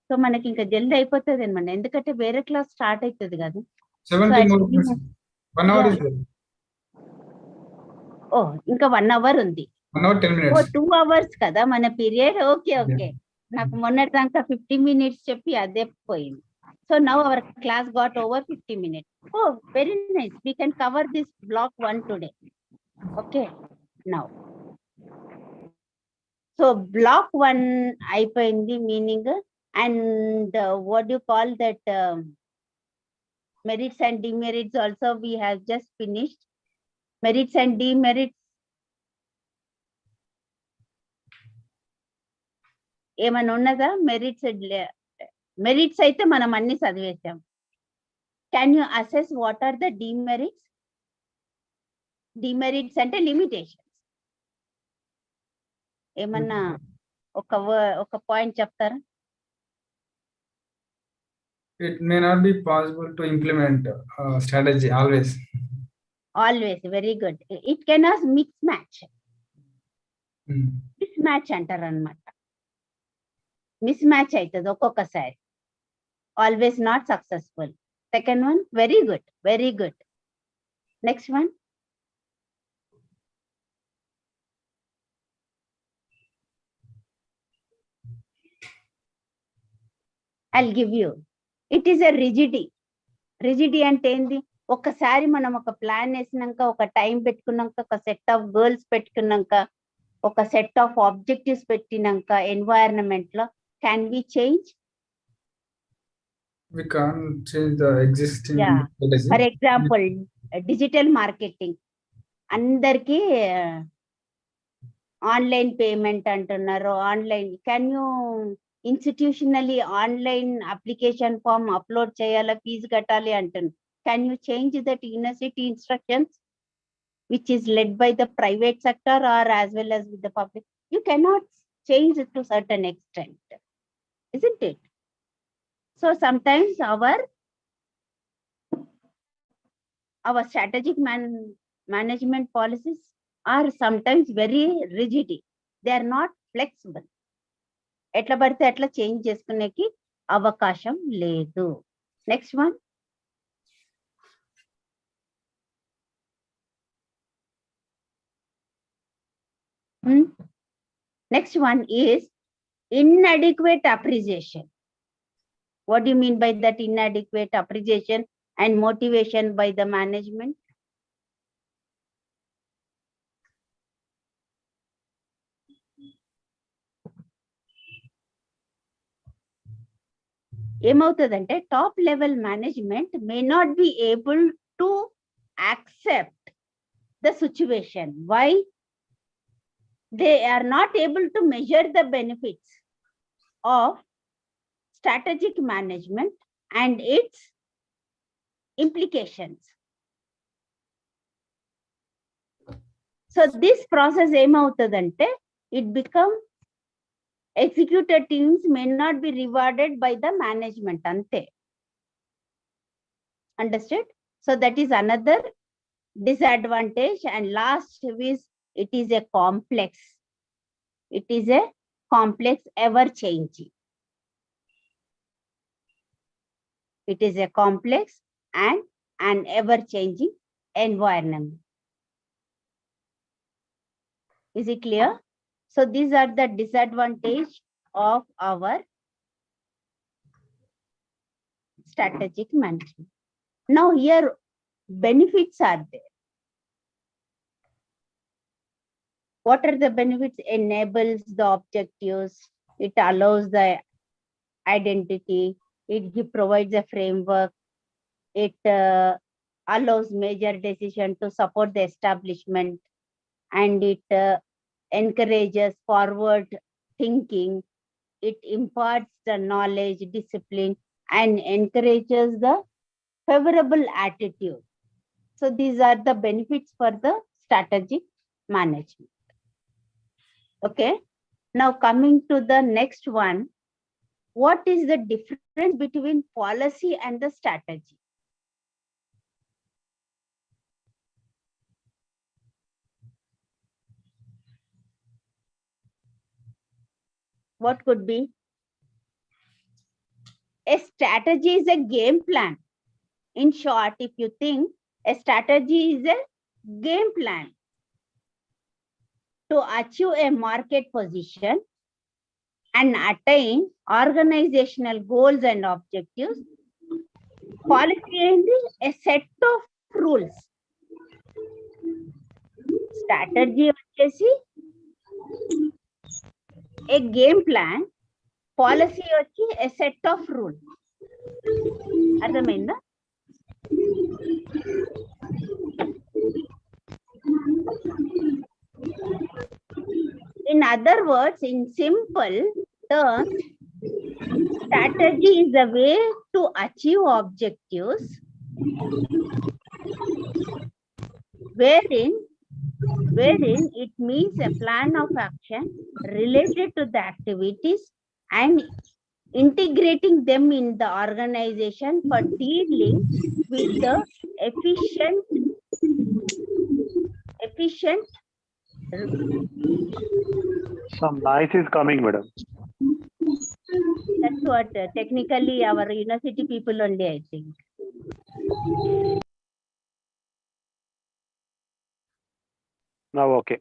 So మనకి ఇంకా జల్దీ అయిపోతుంది అనమాట, ఎందుకంటే వేరే క్లాస్ స్టార్ట్ అవుతుంది కదా. 17 more minutes. 1 hour is there. ఓ ఇంకా 1 hour ఉంది. 1 hour 10 ఓ minutes. 2 hours కదా మన పీరియడ్. ఓకే. నాకు మొన్నటిదాకా 50 minutes చెప్పి అదే పోయింది. So now our class got over 50 minutes. Oh, very nice. We can cover this block 1 today. Okay. Now. So block 1 అయిపోయింది meaning and what do you call that merits and demerits also we have just finished. Merits and demerits. ఏమన్నా ఉన్నదా? Merits అయితే మనం అన్ని చదివేసాం. Can you assess what are the demerits? Demerits అంటే limitations. ఏమన్నా ఒక point చెప్తారా? It may not be possible to implement strategy always. Always, very good. It cannot mix match. Miss match అంటారు అనమాట. మిస్ మ్యాచ్ అవుతుంది ఒక్కొక్కసారి. Always not successful. Second one, very good. Next one, I'll give you. It is a rigidity. Rigidity అంటే ఏంది? ఒక్కసారి మనం ఒక plan వేసినాక, ఒక టైం పెట్టుకున్నాక, ఒక సెట్ ఆఫ్ గోల్స్ పెట్టుకున్నాక, ఒక సెట్ ఆఫ్ ఆబ్జెక్టివ్స్ పెట్టినాక ఎన్వైరన్మెంట్ లో can we change? We can't change the existing strategy. For example digital marketing అందరికి ఆన్లైన్ పేమెంట్ అంటున్నారు. Online can you institutionally online application form upload చేయాలా, fee కట్టాలి అంటున్నారు. Can you change that university instructions which is led by the private sector or as well as with the public? You cannot change it to certain extent, isn't it? So sometimes our strategic management policies are sometimes very rigid. They are not flexible. ఎట్లా పడితే అట్లా change చేసుకునేకి అవకాశం లేదు. Next one, next one is inadequate appreciation. What do you mean by that inadequate appreciation? and motivation by the management. ఏమవుతుందంటే top level management may not be able to accept the situation. Why? They are not able to measure the benefits of strategic management and its implications. So this process ఏమవుతుందంటే it become executive teams may not be rewarded by the management ante. Understood? So that is another disadvantage. And last is it is a complex. It is a complex, ever changing. It is a complex and an ever changing environment. Is it clear? So these are the disadvantage of our strategic management. Now here benefits are there. What are the benefits? Enables the objectives. It allows the identity. It provides a framework. It allows major decision to support the establishment, and it encourages forward thinking. It imparts the knowledge, discipline, and encourages the favorable attitude. So these are the benefits for the strategic management. Okay. Now coming to the next one. What is the difference between policy and the strategy? What could be? A strategy is a game plan. In short, if you think a strategy is a game plan to achieve a market position and attain organizational goals and objectives. Policy is a set of rules. Strategy వచ్చేసి a game plan. Policy వచ్చి a set of rules. అర్థమైందా? In other words, in simple terms, strategy is a way to achieve objectives wherein it means a plan of action related to the activities and integrating them in the organization for dealing with the efficient. Some noise is coming, madam. That's what technically our university people only, I think. Now, okay.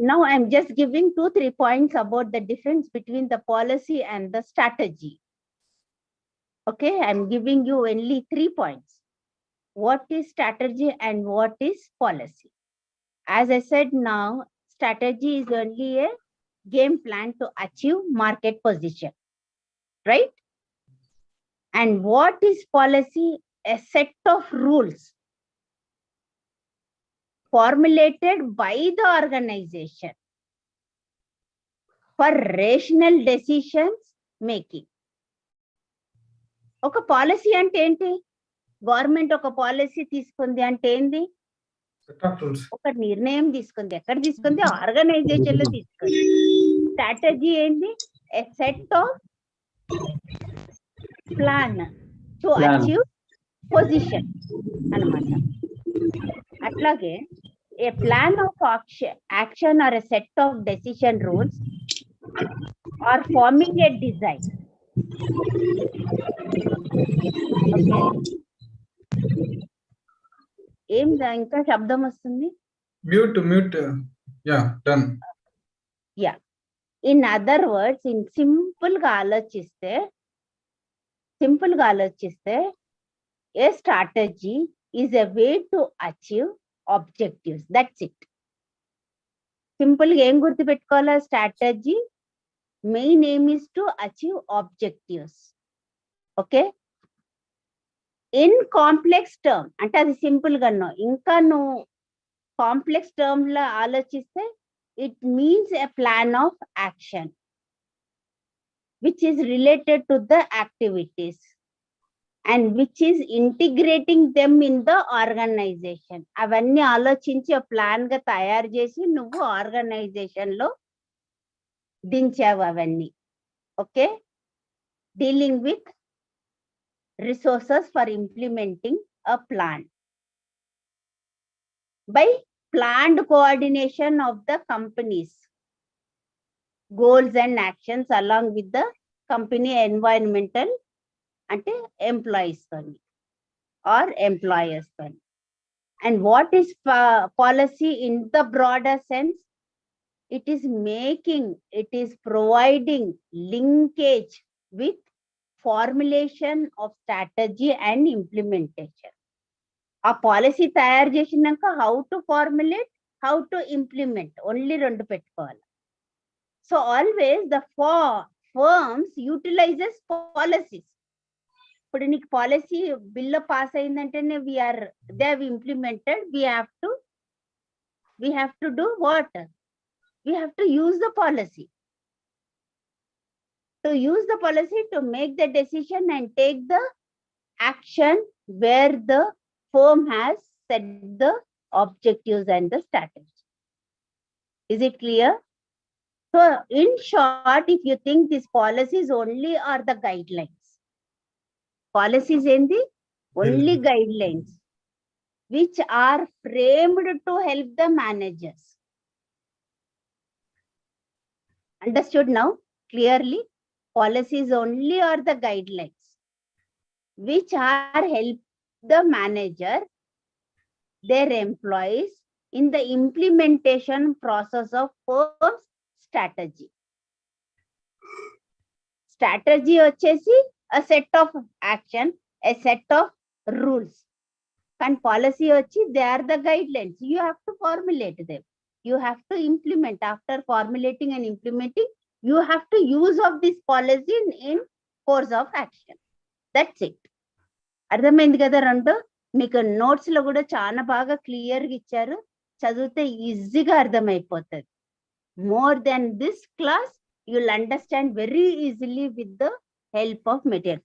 Now I'm just giving 2-3 points about the difference between the policy and the strategy. Okay, I'm giving you only 3 points. What is strategy and what is policy? As I said now, strategy is only a game plan to achieve market position, right? And what is policy? A set of rules formulated by the organization for rational decisions making. ఒక policy అంటే ఏంటి? Government ఒక policy తీసుకుంది అంటే ఏంటి? ఒక నిర్ణయం తీసుకుంది. ఎక్కడ తీసుకుంది? ఆర్గనైజేషన్ లో తీసుకుంది. స్ట్రాటజీ ఏంటి? ఎ set of plan to achieve position అన్నమాట. అట్లాగే a plan of action or a set of decision rules or forming a design. Okay. ఏం ఇంకా శబ్దం వస్తుంది? Mute. Yeah, done. Yeah. In other words, in simple గా ఆలోచిస్తే simple గా ఆలోచిస్తే a strategy is a way to achieve objectives. That's it. Simple గా ఏం గుర్తుపెట్టుకోవాలా? Strategy main aim is to achieve objectives. Okay. In complex term అంటే అది simple గా ఇంకా నువ్వు కాంప్లెక్స్ టర్మ్ లో ఆలోచిస్తే it means a plan of action which is related to the activities and which is integrating them in the organization. అవన్నీ ఆలోచించి plan గా తయారు చేసి నువ్వు ఆర్గనైజేషన్ లో దించావు అవన్నీ. Okay. Dealing with resources for implementing a plan by planned coordination of the companies goals and actions along with the company environmental ante employees kani or employers kani. And what is policy in the broader sense? It is providing linkage with formulation of strategy and implementation. A policy తయారు చేసినాక how to formulate, how to implement, only రెండు పెట్టుకోవాలి. So always the firms utilizes policies. ఇప్పుడు నీకు policy bill pass అయిందంటేనే they have implemented. We have to do what? We have to use the policy. To use the policy to make the decision and take the action where the firm has set the objectives and the strategy. Is it clear? So in short, if you think these policies only are the guidelines, policies endi only guidelines which are framed to help the managers. Understood now clearly? Policies only are the guidelines which are help the manager, their employees in the implementation process of firm's strategy. Strategy వచ్చేసి a set of action, a set of rules. And policy వచ్చి they are the guidelines. You have to formulate them. You have to implement. After formulating and implementing, you have to use of this policy in course of action. That's it. అర్థమైంది కదా? రెండు మీకు notes లో కూడా చాలా బాగా clear గా ఇచ్చారు. చదివితే ఈజీగా అర్థమైపోతుంది. More than this class, you'll understand very easily with the help of material.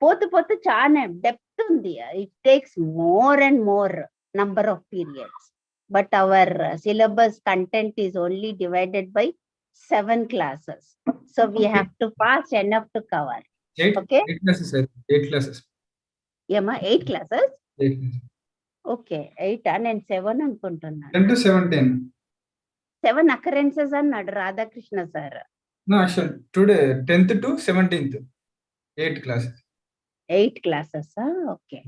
పోతు చాలా డెప్త్ ఉంది. It takes more and more number of periods. But our syllabus content is only divided by 7 classes. So we have to pass enough to cover. Okay? 8 classes, sir. 8 classes. ఏమా 8 classes? 8 classes. Okay, 8 నేను 7 అనుకుంటున్నాను. 10 to 17. 7 occurrences అన్నాడు Radhakrishna sir. No, actually, today 10th to 17th. 8 classes. 8 classes. Okay.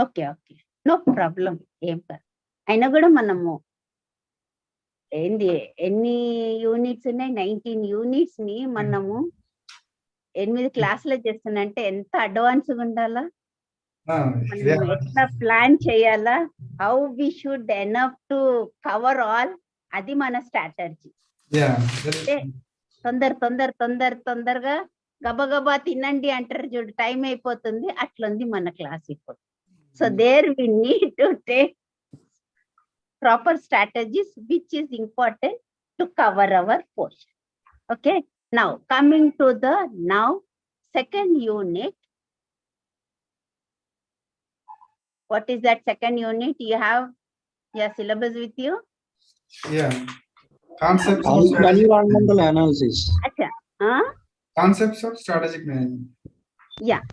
Okay. No problem. ఏం కాదు. అయినా కూడా మనము ఎన్ని యూనిట్స్ ఉన్నాయి? 19 యూనిట్స్ ని మనము 8 క్లాసులు చేస్తున్నంటే ఎంత అడ్వాన్స్ గా ఉండాలా? మనం ఎట్లా ప్లాన్ చేయాలా? How we should enough to cover all, అది మన స్ట్రాటజీ. తొందరగా గబగబా తినండి అంటారు చూడు, టైం అయిపోతుంది, అట్లుంది మన క్లాస్ ఇప్పుడు. So there we need to take proper strategies which is important to cover our portion. Okay, now coming to the second unit. What is that second unit? You have your syllabus with you? Yeah. Concepts of environmental analysis. Acha. Concepts of strategic management. Yeah.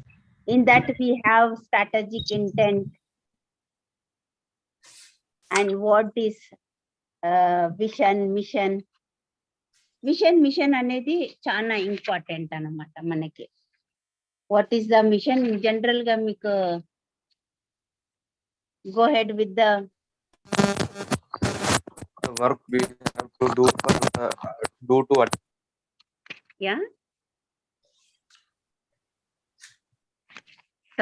In that we have strategic intent. And what is vision, mission. Mission అనేది చాలా important అన్నమాట మనకి. What is the mission? In general గా మీకు go ahead with the work we have to do to yeah.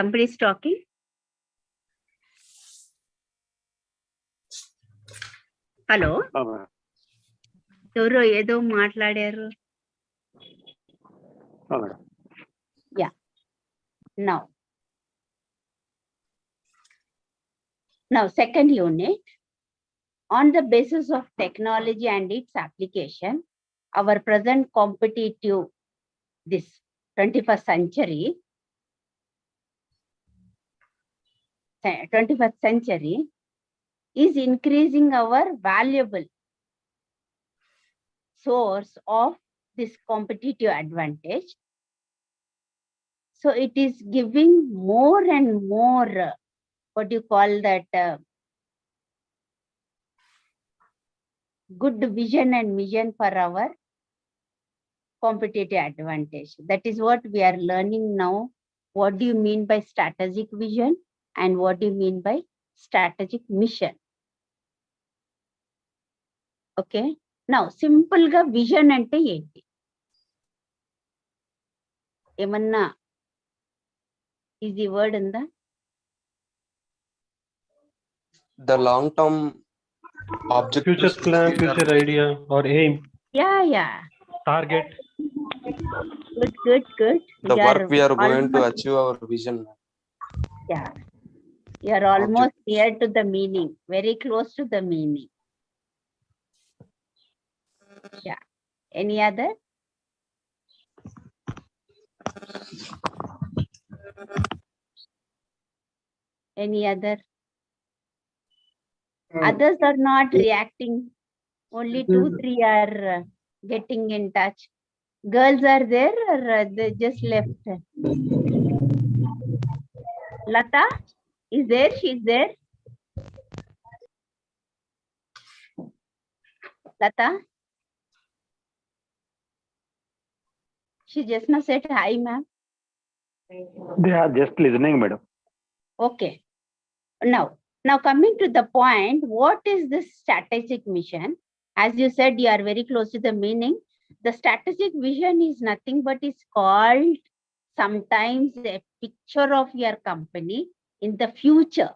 Somebody is talking. Hello. ఎవరో ఏదో మాట్లాడారు. Yeah. Now second unit. On the basis of technology and its application, our present competitive, this 21st century is increasing our valuable source of this competitive advantage. So it is giving more and more, what do you call that, good vision and mission for our competitive advantage. That is what we are learning now. What do you mean by strategic vision and what do you mean by strategic mission? Okay. Now, simple ga vision ante enti? Emanna easy word unda? The long-term objectives, Future plan, future idea or aim, Yeah. target. Good. the work we are going to achieve our vision. Yeah. You are almost near to the meaning, very close to the meaning. Yeah. Any other? Any other? Others are not reacting. Only 2-3 are getting in touch. Girls are there or they just left? Lata is there? She's there? Lata? She just now said hi, ma'am. They are just listening, madam. Okay. Now coming to the point, what is this strategic mission? As you said, you are very close to the meaning. The strategic vision is nothing but is called sometimes a picture of your company in the future.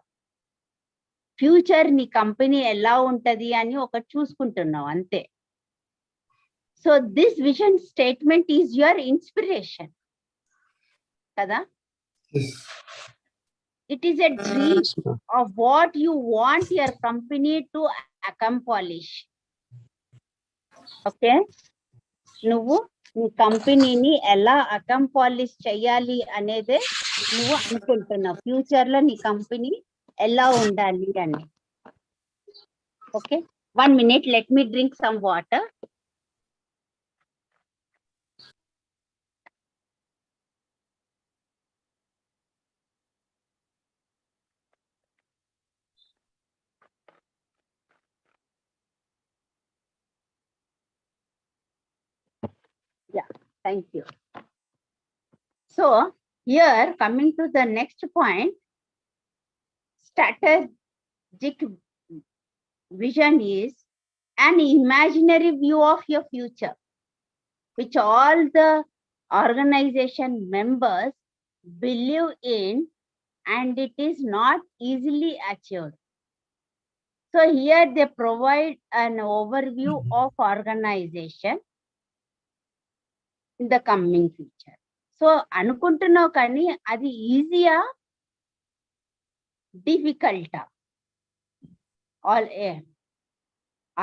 Future ni company ella untadi ani oka chooskuntunnavu ante. So this vision statement is your inspiration. Kada? Yes. It is a dream of what you want your company to accomplish. Okay? నువ్వు నీ కంపెనీని ఎలా అకంపాలిష్ చెయ్యాలి అనేది నువ్వు అనుకుంటున్నావు. Future లో నీ కంపెనీ ఎలా ఉండాలి అని. Okay, 1 minute, let me drink some water. Yeah, thank you. So here, coming to the next point, strategic vision is an imaginary view of your future, which all the organization members believe in, and it is not easily achieved. So here they provide an overview of organization in the coming future. So అనుకుంటున్నావు కానీ అది ఈజీయా డిఫికల్టా?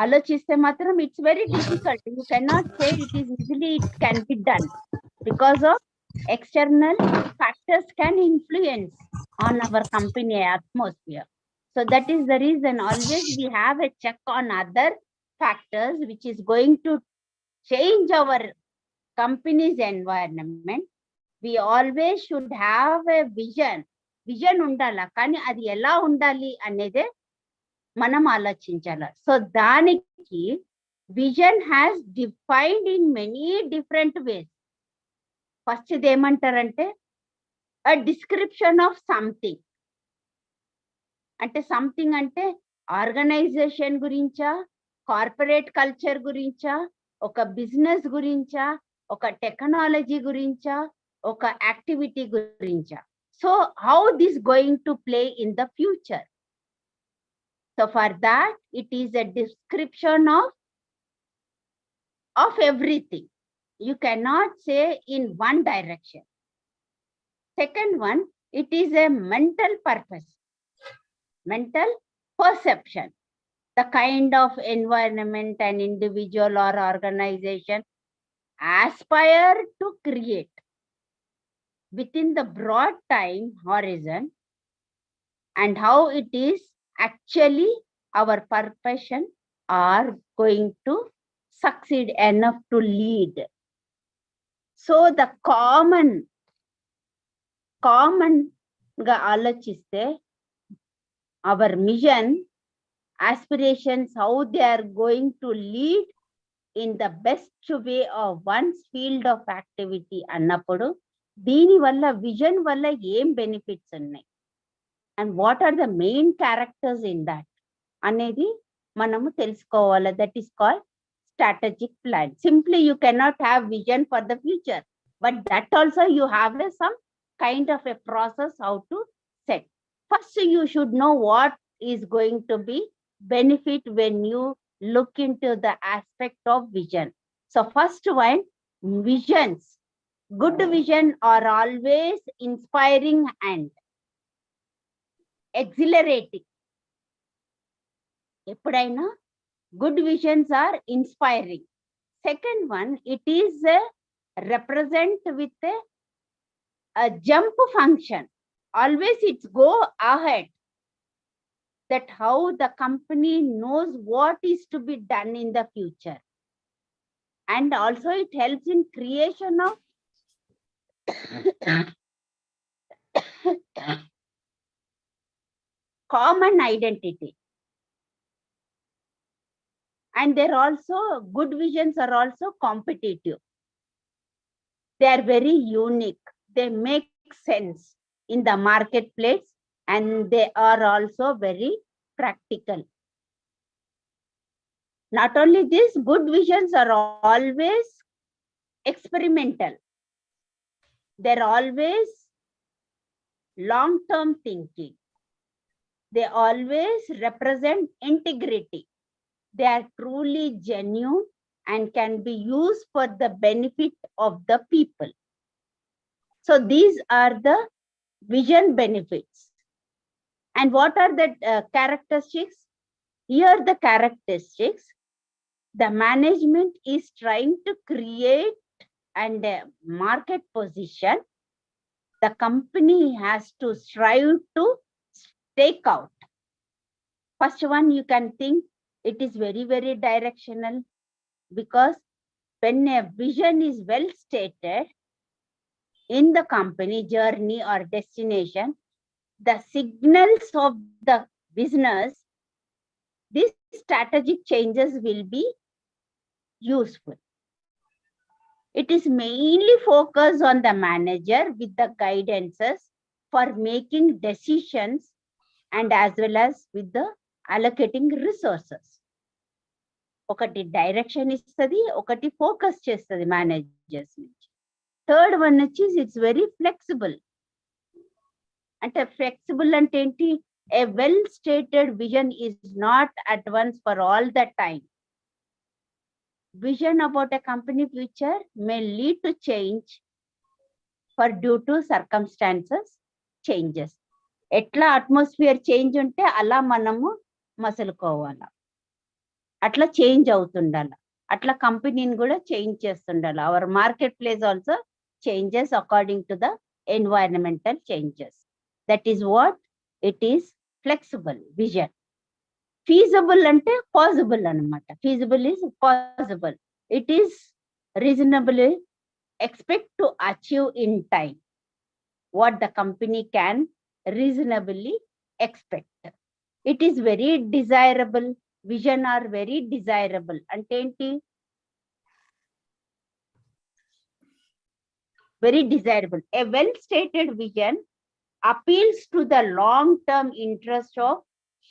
ఆలోచిస్తే మాత్రం it's very difficult. You cannot say it is easily, it can be done because of external factors can influence on our company atmosphere. So that is the reason always we have a check on other factors which is going to change our company's environment. We always should have a vision undala, కానీ అది ఎలా ఉండాలి అనేది మనం ఆలోచించాలి. So దానికి vision has defined in many different ways. First ఇది ఏమంటారంటే a description of something. అంటే సంథింగ్ అంటే ఆర్గనైజేషన్ గురించా, కార్పొరేట్ కల్చర్ గురించా, ఒక బిజినెస్ గురించా, ఒక టెక్నాలజీ గురించా, ఒక యాక్టివిటీ గురించా. So how this going to play in the future? So for that, it is a description of everything. You cannot say in one direction. Second one, it is a mental purpose, mental perception, the kind of environment an individual or organization aspire to create within the broad time horizon, and how it is actually our profession are going to succeed enough to lead. So the common ga alochiste, our mission, aspirations, how they are going to lead in the best way of one's field of activity అన్నప్పుడు దీని వల్ల vision వల్ల ఏం benefits ఉన్నాయి and what are the main characters in that అనేది మనము తెలుసుకోవాలి. That is called strategic plan. Simply you cannot have vision for the future, but that also you have some kind of a process how to set. First, you should know what is going to be benefit when you look into the aspect of vision. So first one, visions. Good vision are always inspiring and exhilarating. ఎప్పుడైనా good visions are inspiring. Second one, it is represent with a jump function. Always it's go ahead. That how the company knows what is to be done in the future. And also it helps in creation of common identity. And they're also, good visions are also competitive. They are very unique. They make sense in the marketplace, and they are also very practical. Not only this, good visions are always experimental. They're always long-term thinking. They always represent integrity. They are truly genuine and can be used for the benefit of the people. So these are the vision benefits. And what are the characteristics? Here the characteristics, the management is trying to create and market position. The company has to strive to take out. First one, you can think it is very, very directional, because when a vision is well stated in the company journey or destination, the signals of the business, these strategic changes will be useful. It is mainly focused on the manager with the guidances for making decisions, and as well as with the allocating resources. ఒకటి direction ఇస్తుంది, ఒకటి focus చేస్తుంది managers నుంచి. Third one వచ్చి it's very flexible. అంటే flexible అంటే ఏంటి? ఏ well stated vision is not at once for all the time. Vision about a company future may lead to change for due to circumstances changes. ఎట్లా atmosphere change ఉంటే అలా మనము మసలుకోవాలా, అట్లా change అవుతుండాల, అట్లా కంపెనీని కూడా చేంజ్ చేస్తుండాలి. Our market place also changes according to the environmental changes. That is what it is flexible vision. feasible ante possible anamata. Feasible is possible. It is reasonably expect to achieve in time what the company can reasonably expect. It is very desirable. Vision are very desirable. Ante enti? Very desirable. A well stated vision appeals to the long term interest of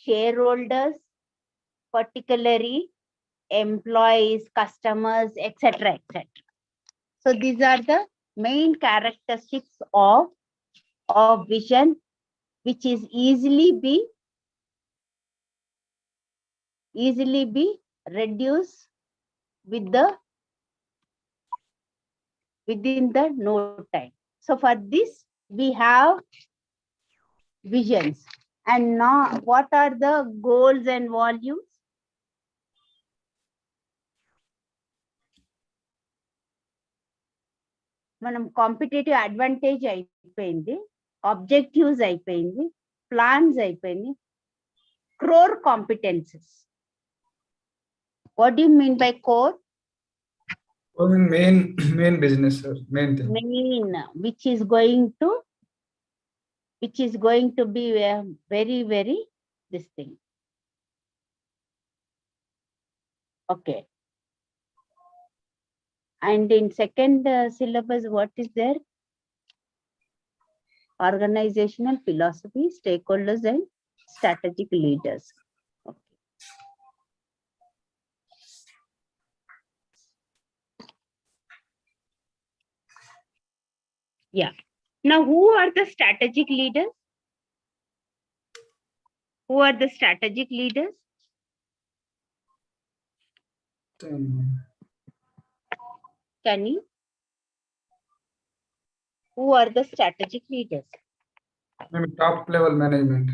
shareholders, particularly employees, customers, etc., etc. So these are the main characteristics of of vision which is easily be reduced with the within the no time. So for this we have visions. And now what are the goals and volumes? మనం competitive advantage అయిపోయింది, objectives అయిపోయింది, plans అయిపోయింది, crore competencies. What do you mean by core? Main business, sir. Main thing. Main, which is going to be very, very this thing. Okay. And in second syllabus, what is there? Organizational philosophy, stakeholders and strategic leaders. Okay. Yeah. Now, who are the strategic leaders? Who are the strategic leaders? Can you? Who are the strategic leaders? Maybe top level management.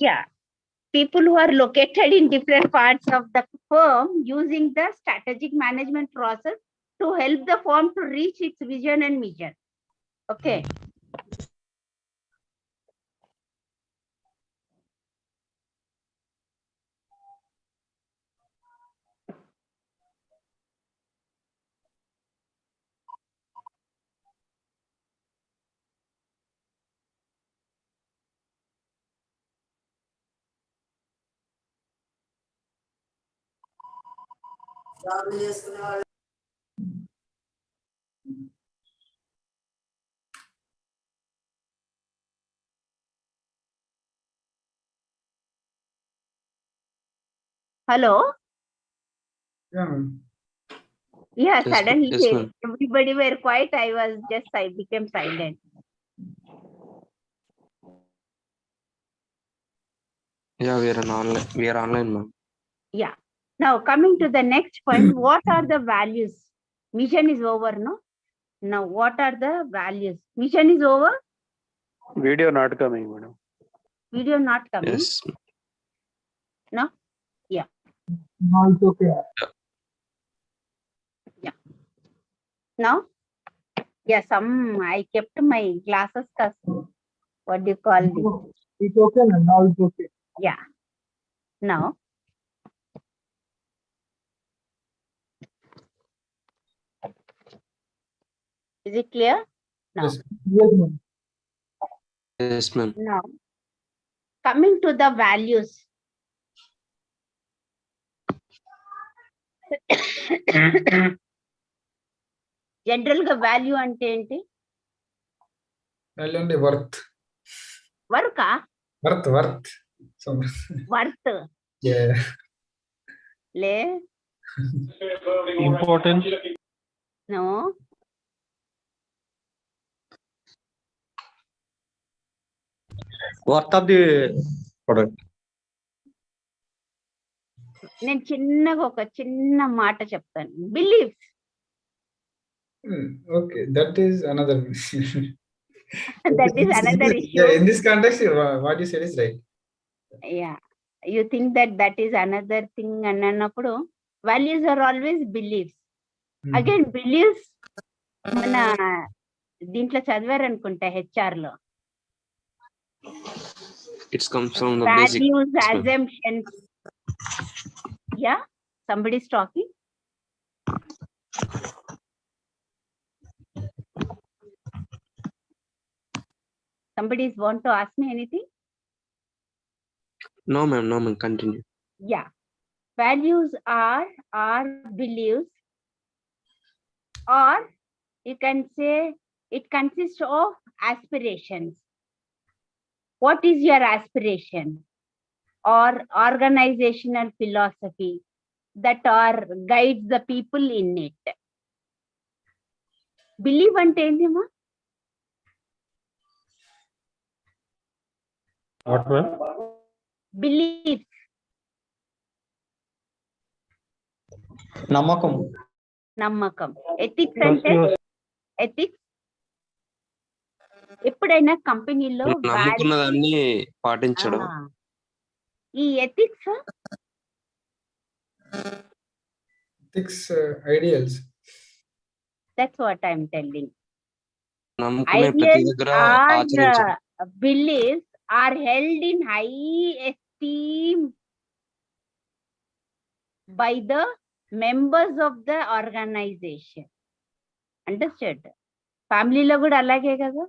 Yeah. People who are located in different parts of the firm using the strategic management process to help the firm to reach its vision and mission. Okay. Hello? Yeah, ma'am. Yeah, Yes, suddenly yes, ma'am. everybody were quiet. I became silent. Yeah, we are online, ma'am. Yeah. Now coming to the next point, what are the values? Mission is over, no? Now what are the values? Mission is over? Video not coming, madam. Video not coming? Yes. No? Yeah. No, it's okay. Yeah. Now? Yeah, I kept my glasses. What do you call it? It's okay, ma'am. Now it's okay. Yeah. Now. Is it clear? No. Yes, yes, ma'am. Yes, ma'am. Now, coming to the values. General ga value ante enti? Value and worth. Work? Worth. So, Worth. yeah. Le? Important. No. Worth of the product. నేను చిన్నగా ఒక చిన్న మాట చెప్తాను. Beliefs. Okay, that is another. That is another issue. Yeah, in this context, what you said is right. Yeah. You think that is another thing అని అన్నప్పుడు values are always beliefs. Again, beliefs మన దీంట్లో చదివారనుకుంటా HR లో. It comes from the values, basic. assumptions. Yeah, somebody is talking. Somebody want to ask me anything? No, ma'am. No, ma'am. Continue. Yeah, values are beliefs, or you can say it consists of aspirations. What is your aspiration? Or organizational philosophy that guides the people in it. Believe ante endima? What, ma'am? Beliefs. నమ్మకం. నమ్మకం. Ethics Trust అంటే your ethics ఎప్పుడైనా కంపెనీలో నమ్ముకున్న దాన్ని పాటించడం. ఈ ethics ideals. That's what I'm telling. నమ్ముకునే ప్రతి Ideals దగ్గర or ఆచరించడం. beliefs are held in high esteem by the members of the organization. Understood? ఫ్యామిలీలో కూడా అలాగే కదా,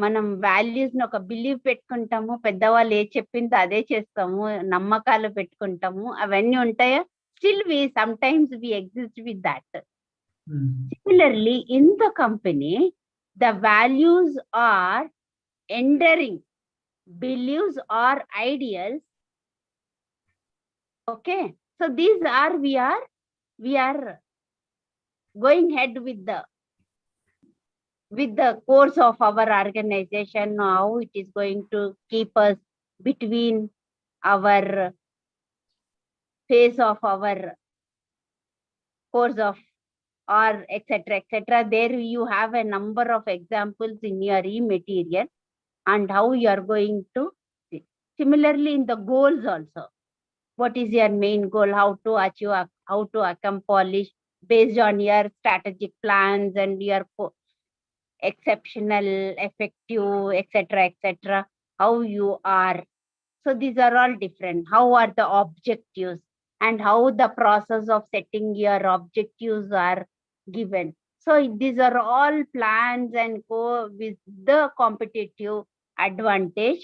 మనం వాల్యూస్ ని ఒక బిలీవ్ పెట్టుకుంటాము, పెద్దవాళ్ళు ఏ చెప్పిందో అదే చేస్తాము, నమ్మకాలు పెట్టుకుంటాము, అవన్నీ ఉంటాయా? Still we sometimes we exist with that. Similarly, in the company, the values are enduring, beliefs or ideals. Okay, so these are we are going ahead with the course of our organization, how it is going to keep us between our phase of our course of or etc. There you have a number of examples in your e-material and how you are going to see. Similarly, in the goals also, what is your main goal, how to achieve, how to accomplish based on your strategic plans and your exceptional, effective, etc. how you are. So these are all different. How are the objectives and how the process of setting your objectives are given. So these are all plans and go with the competitive advantage.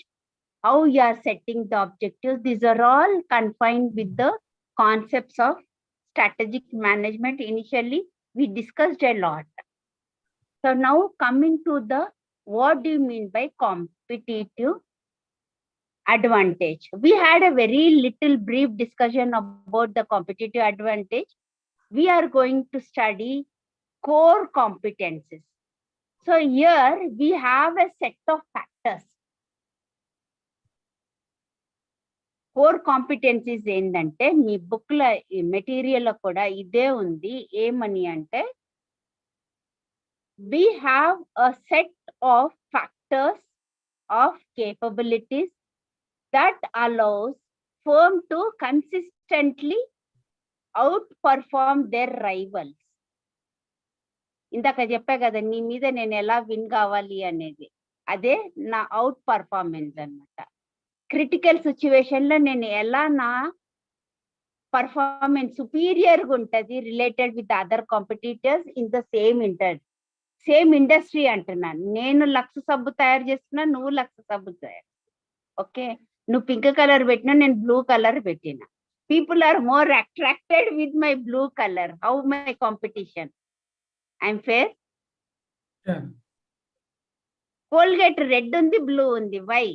How you are setting the objectives, these are all confined with the concepts of strategic management. Initially, we discussed a lot. So now coming to the, what do you mean by competitive advantage? We had a very little brief discussion about the competitive advantage. We are going to study core competencies. So here we have a set of factors. Core competencies ఏంటంటే మీ book లో material లో కూడా ఇదే ఉంది. ఏమని అంటే, we have a set of factors of capabilities that allows firm to consistently outperform their rivals. ఇందాక చెప్పా కదా, నీ మీద నేను ఎలా విన్ కావాలి అనేది, అదే నా అవుట్ పర్ఫార్మెన్స్ అన్నమాట. క్రిటికల్ సిచ్యువేషన్ లో నేను ఎలా నా పర్ఫార్మెన్స్ సుపీరియర్గా ఉంటుంది related with other competitors in the same industry అంటున్నాను. నేను లక్స్ సబ్బు తయారు చేస్తున్నా, నువ్వు లక్స్ సబ్బు తయారు. ఓకే, నువ్వు పింక్ కలర్ పెట్టినా, నేను బ్లూ కలర్ పెట్టిన. People are more attracted with my blue colour. How my competition? I'm fair. Colgate red ఉంది, బ్లూ ఉంది. వై?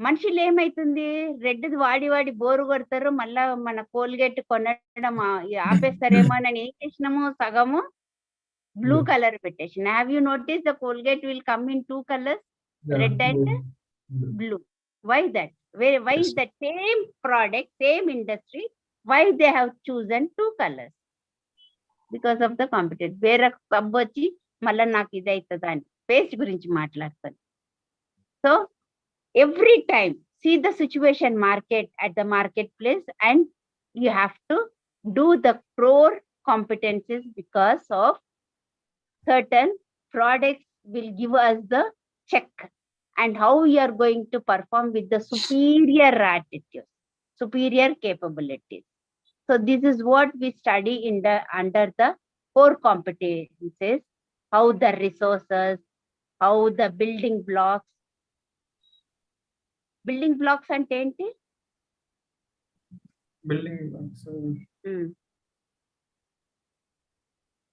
మనుషులు ఏమైతుంది, రెడ్ వాడి వాడి బోరు కొడతారు, మళ్ళా మన కోల్గేట్ కొనడం ఆపేస్తారేమో అని ఏం చేసినాము, సగము బ్లూ కలర్ పెట్టేసిన. Have you notice the Colgate will come in 2 colors, red and blue. Why that? Why is that same product, same industry, why they have chosen 2 colors? Because of the competition. వేరే సబ్బు వచ్చి మళ్ళీ నాకు ఇది అవుతుంది అని paste గురించి మాట్లాడతాను. So every time see the situation market at the marketplace, and you have to do the core competencies, because of certain products will give us the check and how we are going to perform with the superior attitude, superior capabilities. So this is what we study in the under the core competencies, how the resources, how the building blocks. Building blocks అంటే ఏంటి? Building blocks.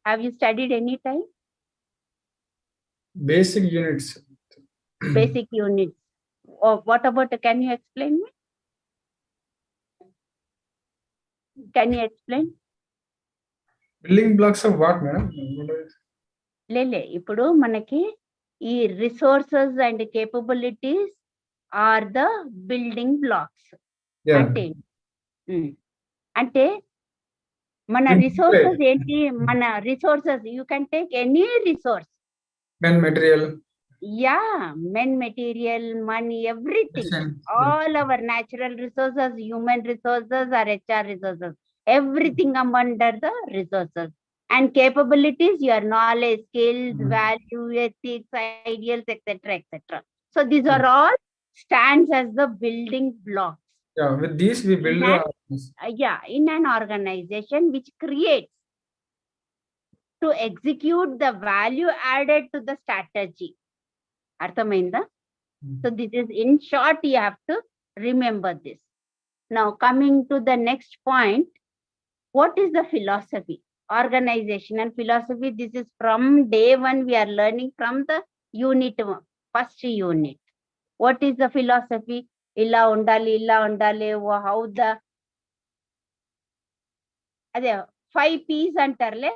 Have you studied any time? Basic units. Basic units. Or what about, can you explain me? Can you explain? Building blocks of what, madam? లేలే, ఇప్పుడు మనకి resources and capabilities are the building blocks. Yeah. అంటే మన resources ఏంటి? మన resources, you can take any resource. Men material. Yeah, men, material, money, everything. All our natural resources, human resources, or HR resources, everything come under the resources. And capabilities, your knowledge, skills, value, ethics, ideals, etc., etc. So these are all stands as the building blocks. Yeah, with these we build in an organization which creates to execute the value added to the strategy. Arthamainda? So this is, in short, you have to remember this. Now coming to the next point, what is the philosophy? Organizational philosophy. This is from day one we are learning from the unit, first unit. What is the philosophy? Illa undali, how the 5 P's antarle.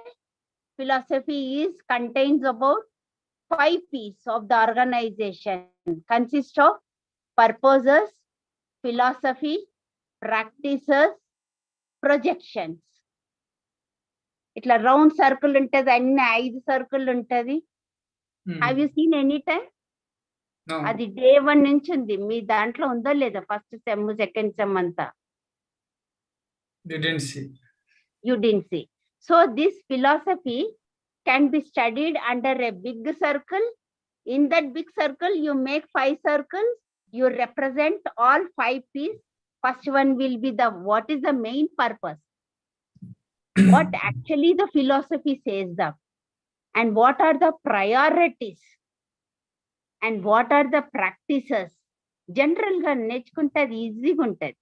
Philosophy is contains about 5 P's of the organization. Consists of purposes, philosophy, practices, projections. Itla round circle untadi, anni 5 circle untadi. Have you seen any time? No. Adi day 1 nunchi undi. మీ దాంట్లో ఉందో లేదా first sem second sem అంతా? You didn't see. You didn't see. So this philosophy can be studied under a big circle. In that big circle, you make 5 circles. You represent all 5 P's. First one will be the what is the main purpose? What actually the philosophy says that, and what are the priorities, and what are the practices. General ga నేర్చుకుంటది ఈజీగా ఉంటది,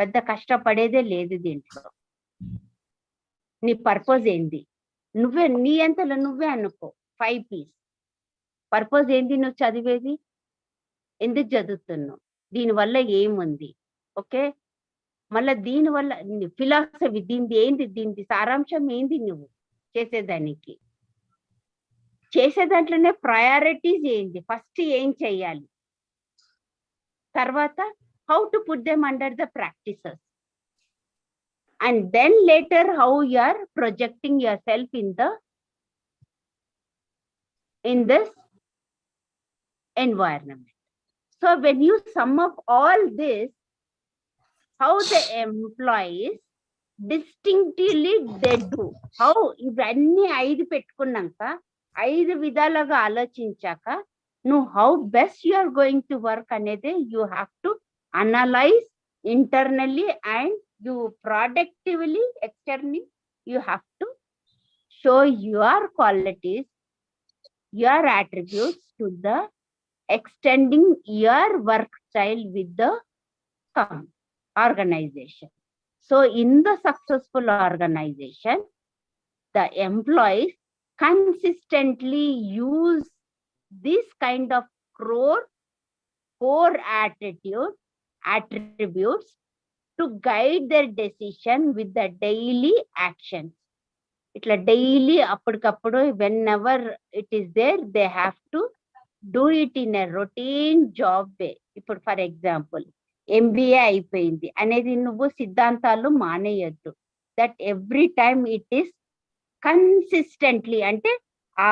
పెద్ద కష్టపడేదే లేదు దీంట్లో. నీ purpose ఏంది? నువ్వే నీ అంతలో నువ్వే అనుకో. 5 P's. పర్పస్ ఏంది? నువ్వు చదివేది ఎందుకు చదువుతున్నావు? దీనివల్ల ఏముంది? ఓకే, మళ్ళీ దీనివల్ల ఫిలాసఫీ, దీనిది ఏంది? దీని సారాంశం ఏంది? నువ్వు చేసేదానికి దాంట్లోనే ప్రయారిటీస్ ఏంది? ఫస్ట్ ఏం చెయ్యాలి, తర్వాత how to put them under the practices, and then later how you are projecting yourself in this environment. So when you sum up all this, how the employees distinctively they do, how ఇవన్నీ 5 పెట్టుకున్నాక 5 విధాలుగా ఆలోచించాక నువ్వు how best you are going to work అనేది you have to analyze internally, and you productively externally you have to show your qualities, your attributes to the extending your work style with the organization. So in the successful organization, the employees consistently use this kind of core attributes to guide their decision with the daily actions. Itla daily appadikappudu whenever it is there, they have to do it in a routine job way. Ippudu for example, MBA అయిపోయింది అనేది నువ్వు సిద్ధాంతాలు మానేయద్దు. That every time it is consistently, అంటే ఆ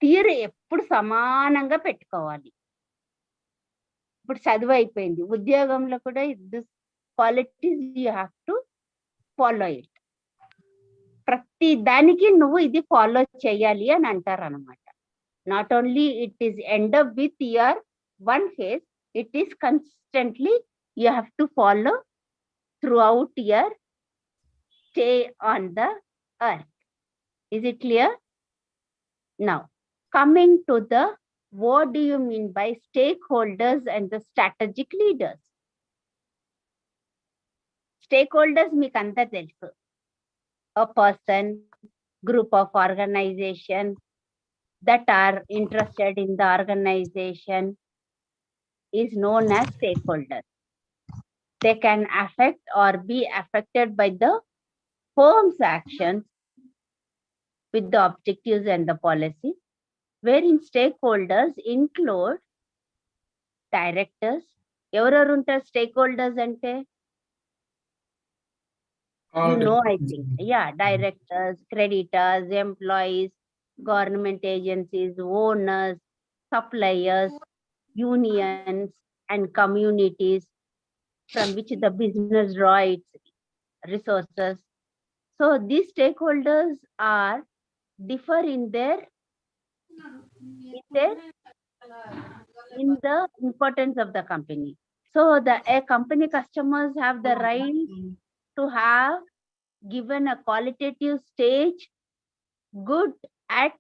తీరు ఎప్పుడు సమానంగా పెట్టుకోవాలి. ఇప్పుడు చదువు అయిపోయింది, ఉద్యోగంలో కూడా this qualities you have to follow it. ప్రతి దానికి నువ్వు ఇది ఫాలో చేయాలి అని అంటారు అనమాట. Not only it is end up with your one phase, it is constantly you have to follow throughout your stay on the earth. Is it clear? Now coming to the what do you mean by stakeholders and the strategic leaders? Stakeholders meeku anta telusu, a person, group of organization that are interested in the organization is known as stakeholders. They can affect or be affected by the firm's actions with the objectives and the policies, wherein stakeholders include directors. ఎవరెవరు ఉంటారు stakeholders అంటే? All You know, I departments. think. Yeah, directors, creditors, employees, government agencies, owners, suppliers, unions, and communities from which the business draw its resources. So these stakeholders are differ in the importance of the company. So a company customers have the right to have given a qualitative stage, good at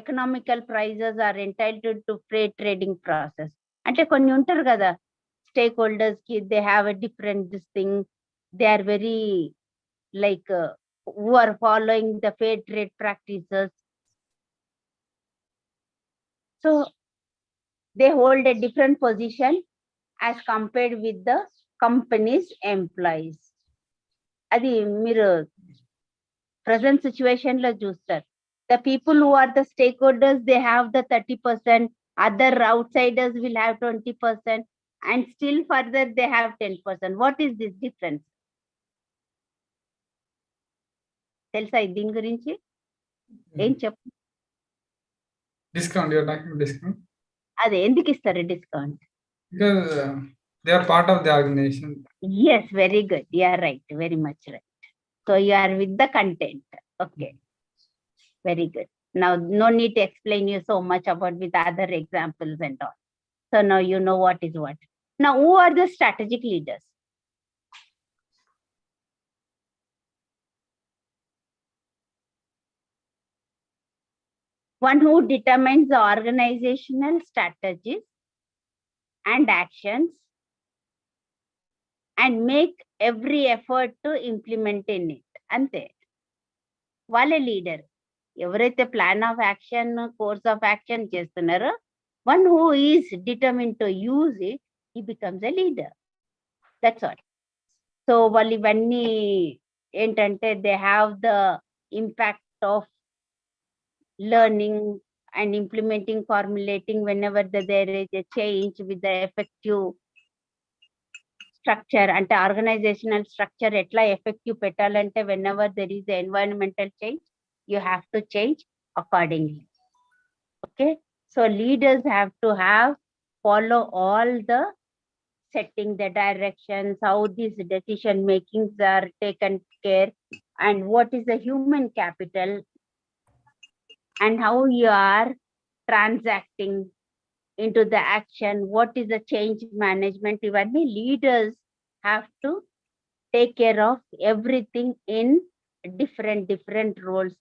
economical prices are entitled to freight trading process. అంటే కొన్ని ఉంటారు కదా stakeholders కి they have a different this thing, they are very like who are following the fair trade practices. So they hold a different position as compared with the company's employees. అది మీరు present situation లో చూస్తారు. The people who are the stakeholders, they have the 30%, other outsiders will have 20%, and still further they have 10%. What is this difference? తెలుసా దీని గురించి ఏం చెప్పు? Discount, you're talking discount? అదే ఎందుకు ఇస్తారు discount? Because they are part of the organization. Yes, very good. You are right. Very much right. So you are with the content. Okay. Very good. Now, no need to explain you so much about with other examples and all. So now you know what is what. Now, who are the strategic leaders? One who determines the organizational strategies and actions and make every effort to implement in it. Ante. వాళ్ళే leader. ఎవరైతే plan of action, course of action చేస్తున్నారో, one who is determined to use it, he becomes a leader. That's all. So వాళ్ళు ఇవన్నీ ఏంటంటే they have the impact of learning and implementing, formulating whenever there is a change with the effective structure. అంటే organisational structure ఎట్లా effective పెట్టాలంటే whenever there is a environmental change, you have to change accordingly. Okay, so leaders have to follow all the setting the directions, how these decision makings are taken care, and what is the human capital, and how you are transacting into the action, what is the change management. Ivanni leaders have to take care of everything in different roles.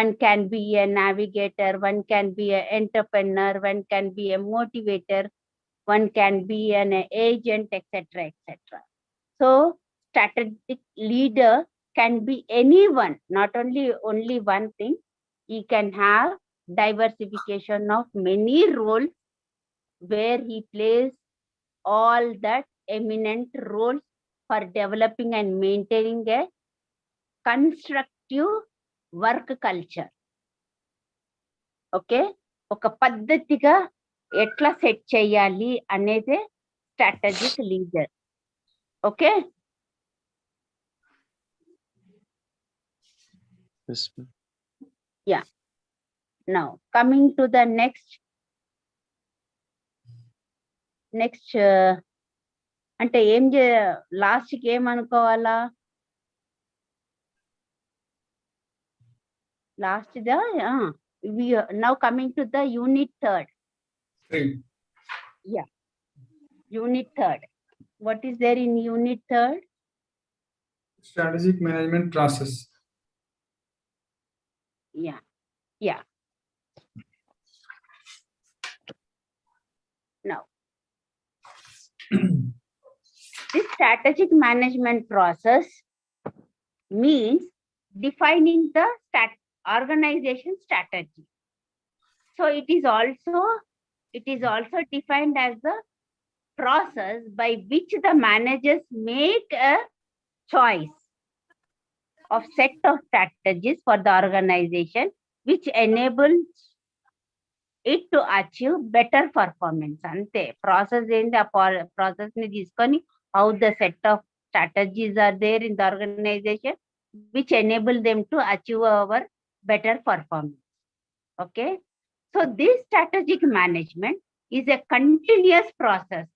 One can be a navigator, one can be an entrepreneur, one can be a motivator, one can be an agent, etc., etc. So strategic leader can be anyone, not only one thing. He can have diversification of many roles where he plays all that eminent roles for developing and maintaining a constructive work culture. Okay, ఒక పద్ధతిగా ఎట్లా set చేయాలి అనేది strategic leader. Okay, Yes, ma'am. yeah. Now coming to the next అంటే ఏం లాస్ట్కి ఏమనుకోవాలా? Last we now coming to the unit 3rd. 3. Yeah, unit 3rd. What is there in unit 3rd? Strategic management process. Yeah. Now this strategic management process means defining the organization strategy. So it is also defined as the process by which the managers make a choice of set of strategies for the organization which enables it to achieve better performance. Ante process in the process ni తీసుకొని how the set of strategies are there in the organization which enable them to achieve our better performance. Okay, so this strategic management is a continuous process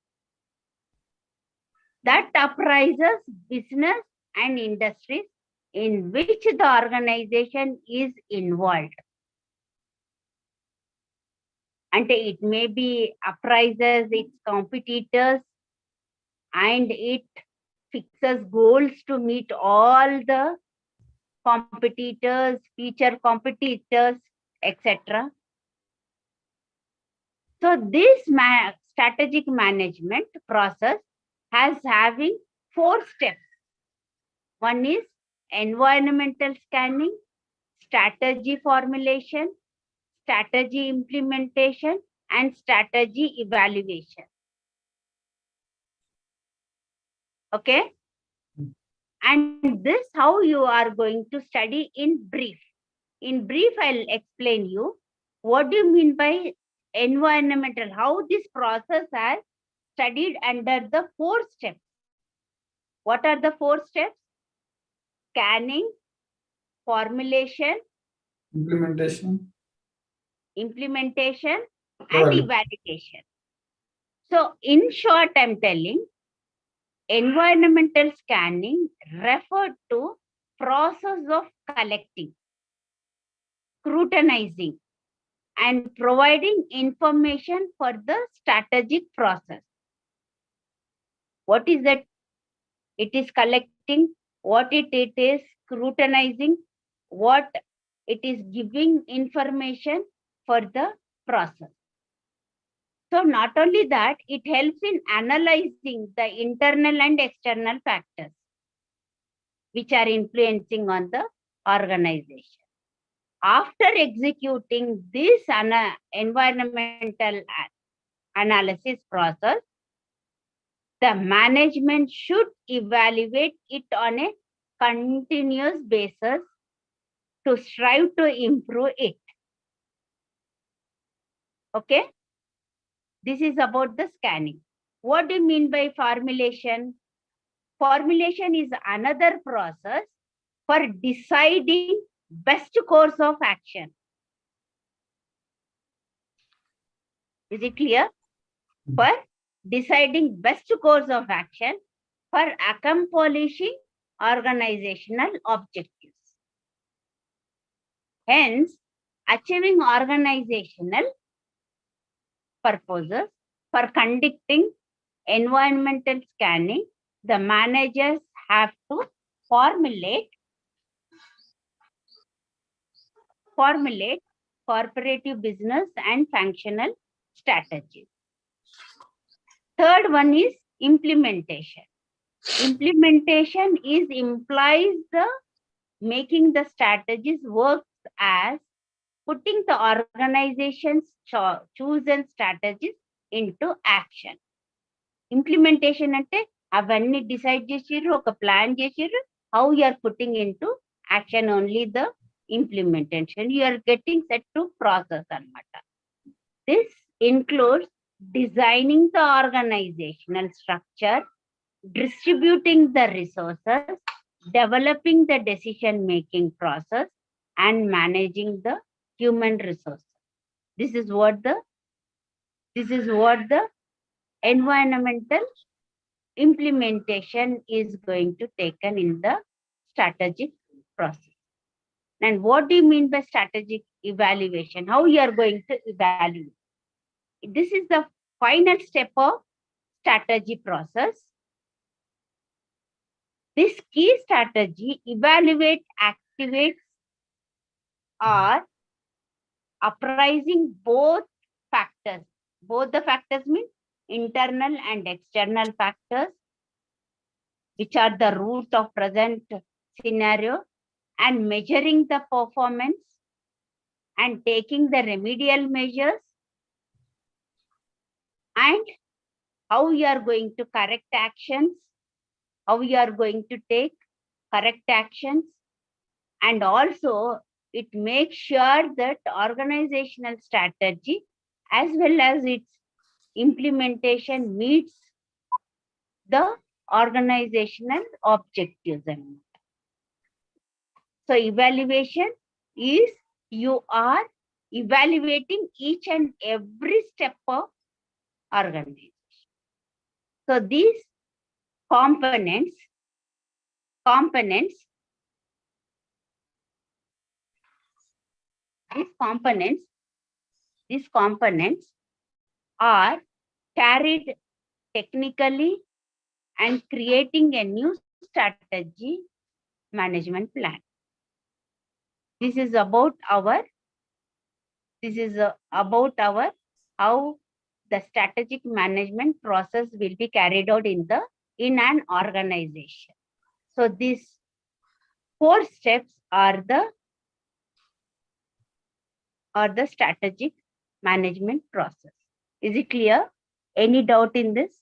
that apprises business and industries in which the organization is involved. And it may be apprises its competitors and it fixes goals to meet all the competitors, future competitors, etc. So this strategic management process has having 4 steps. One is environmental scanning, strategy formulation, strategy implementation, and strategy evaluation. Okay? And this how you are going to study in brief. In brief, I'll explain you what do you mean by environmental, how this process has studied under the 4 steps. What are the 4 steps? Scanning, formulation, implementation, and evaluation. So in short, I'm telling, environmental scanning referred to process of collecting, scrutinizing, and providing information for the strategic process. What is that? It is collecting, what it is scrutinizing, what it is giving information for the process. So not only that, it helps in analyzing the internal and external factors which are influencing on the organization. After executing this environmental analysis process, the management should evaluate it on a continuous basis to strive to improve it. Okay? This is about the scanning. What do you mean by formulation? Formulation is another process for deciding best course of action. Is it clear? For deciding best course of action for accomplishing organizational objectives. Hence, achieving organizational purposes, for conducting environmental scanning, the managers have to formulate cooperative business and functional strategies. Third one is implementation. Implementation implies the making the strategies work as putting the organization's chosen strategies into action. Implementation ante avanni decide chesirru, oka plan chesirru, how you are putting into action only the implementation. You are getting set to process anamata. This includes designing the organizational structure, distributing the resources, developing the decision-making process, and managing the human resources. This is what the environmental implementation is going to taken in the strategic process. And what do you mean by strategic evaluation? How you are going to evaluate? This is the final step of strategy process. This key strategy evaluate, activates, or apprising both factors. Both the factors mean internal and external factors, which are the root of present scenario, and measuring the performance and taking the remedial measures, and how you are going to correct actions, how you are going to take correct actions, and also it makes sure that organizational strategy as well as its implementation meets the organizational objectives. So evaluation is you are evaluating each and every step of organization. So these components are carried technically and creating a new strategy management plan. This is about our how the strategic management process will be carried out in an organization. So these 4 steps are the strategic management process. Is it clear? Any doubt in this?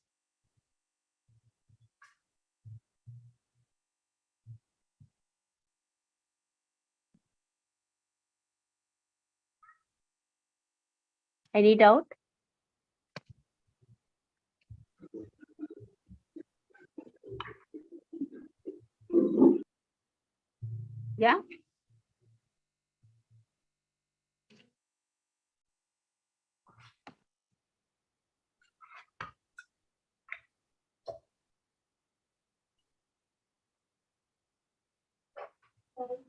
Any doubt? Yeah.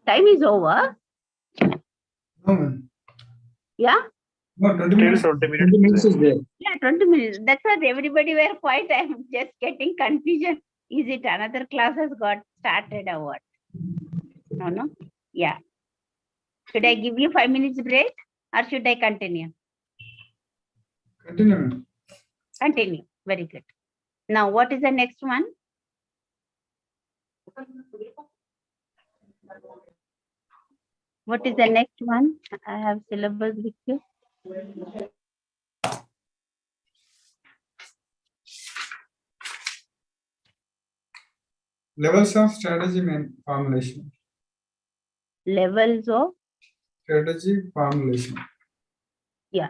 Time is over. No, ma'am. Yeah. No, 20 Still minutes. 20 20 minutes minutes. is there. Yeah, 20 minutes. That's what everybody were quiet. I'm just getting confusion. Is it another class has got started or what? No. Yeah. Should I give you 5 minutes break or should I continue? Continue, ma'am. Continue. Very good. Now, what is the next one? What is the next one? I have syllabus with you. Levels of strategy formulation. Levels of Strategy formulation. Yeah.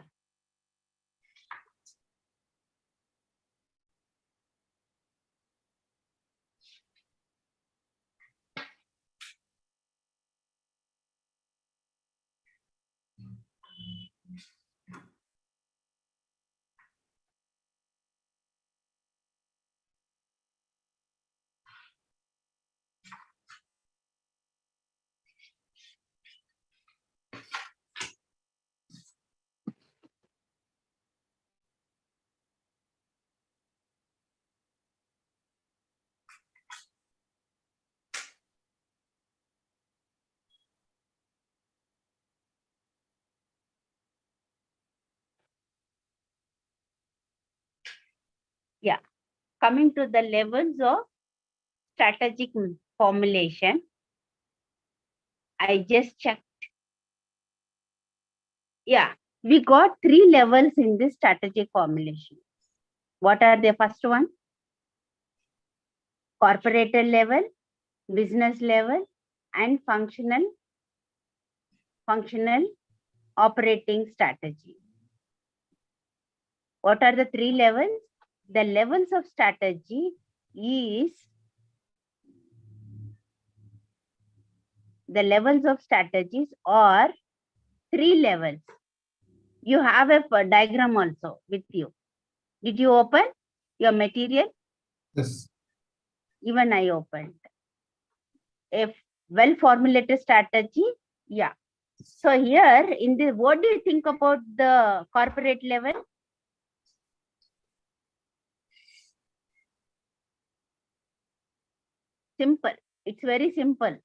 Yeah. Coming to the levels of strategic formulation, I just checked. Yeah, we got 3 levels in this strategic formulation. What are the first one? Corporate level, business level, and functional operating strategy. What are the 3 levels? The levels of strategy is the levels of strategies are 3 levels. You have a diagram also with you. Did you open your material? Yes. Even I opened. A well formulated strategy. Yeah. So here in the, what do you think about the corporate level? Simple. It's very simple.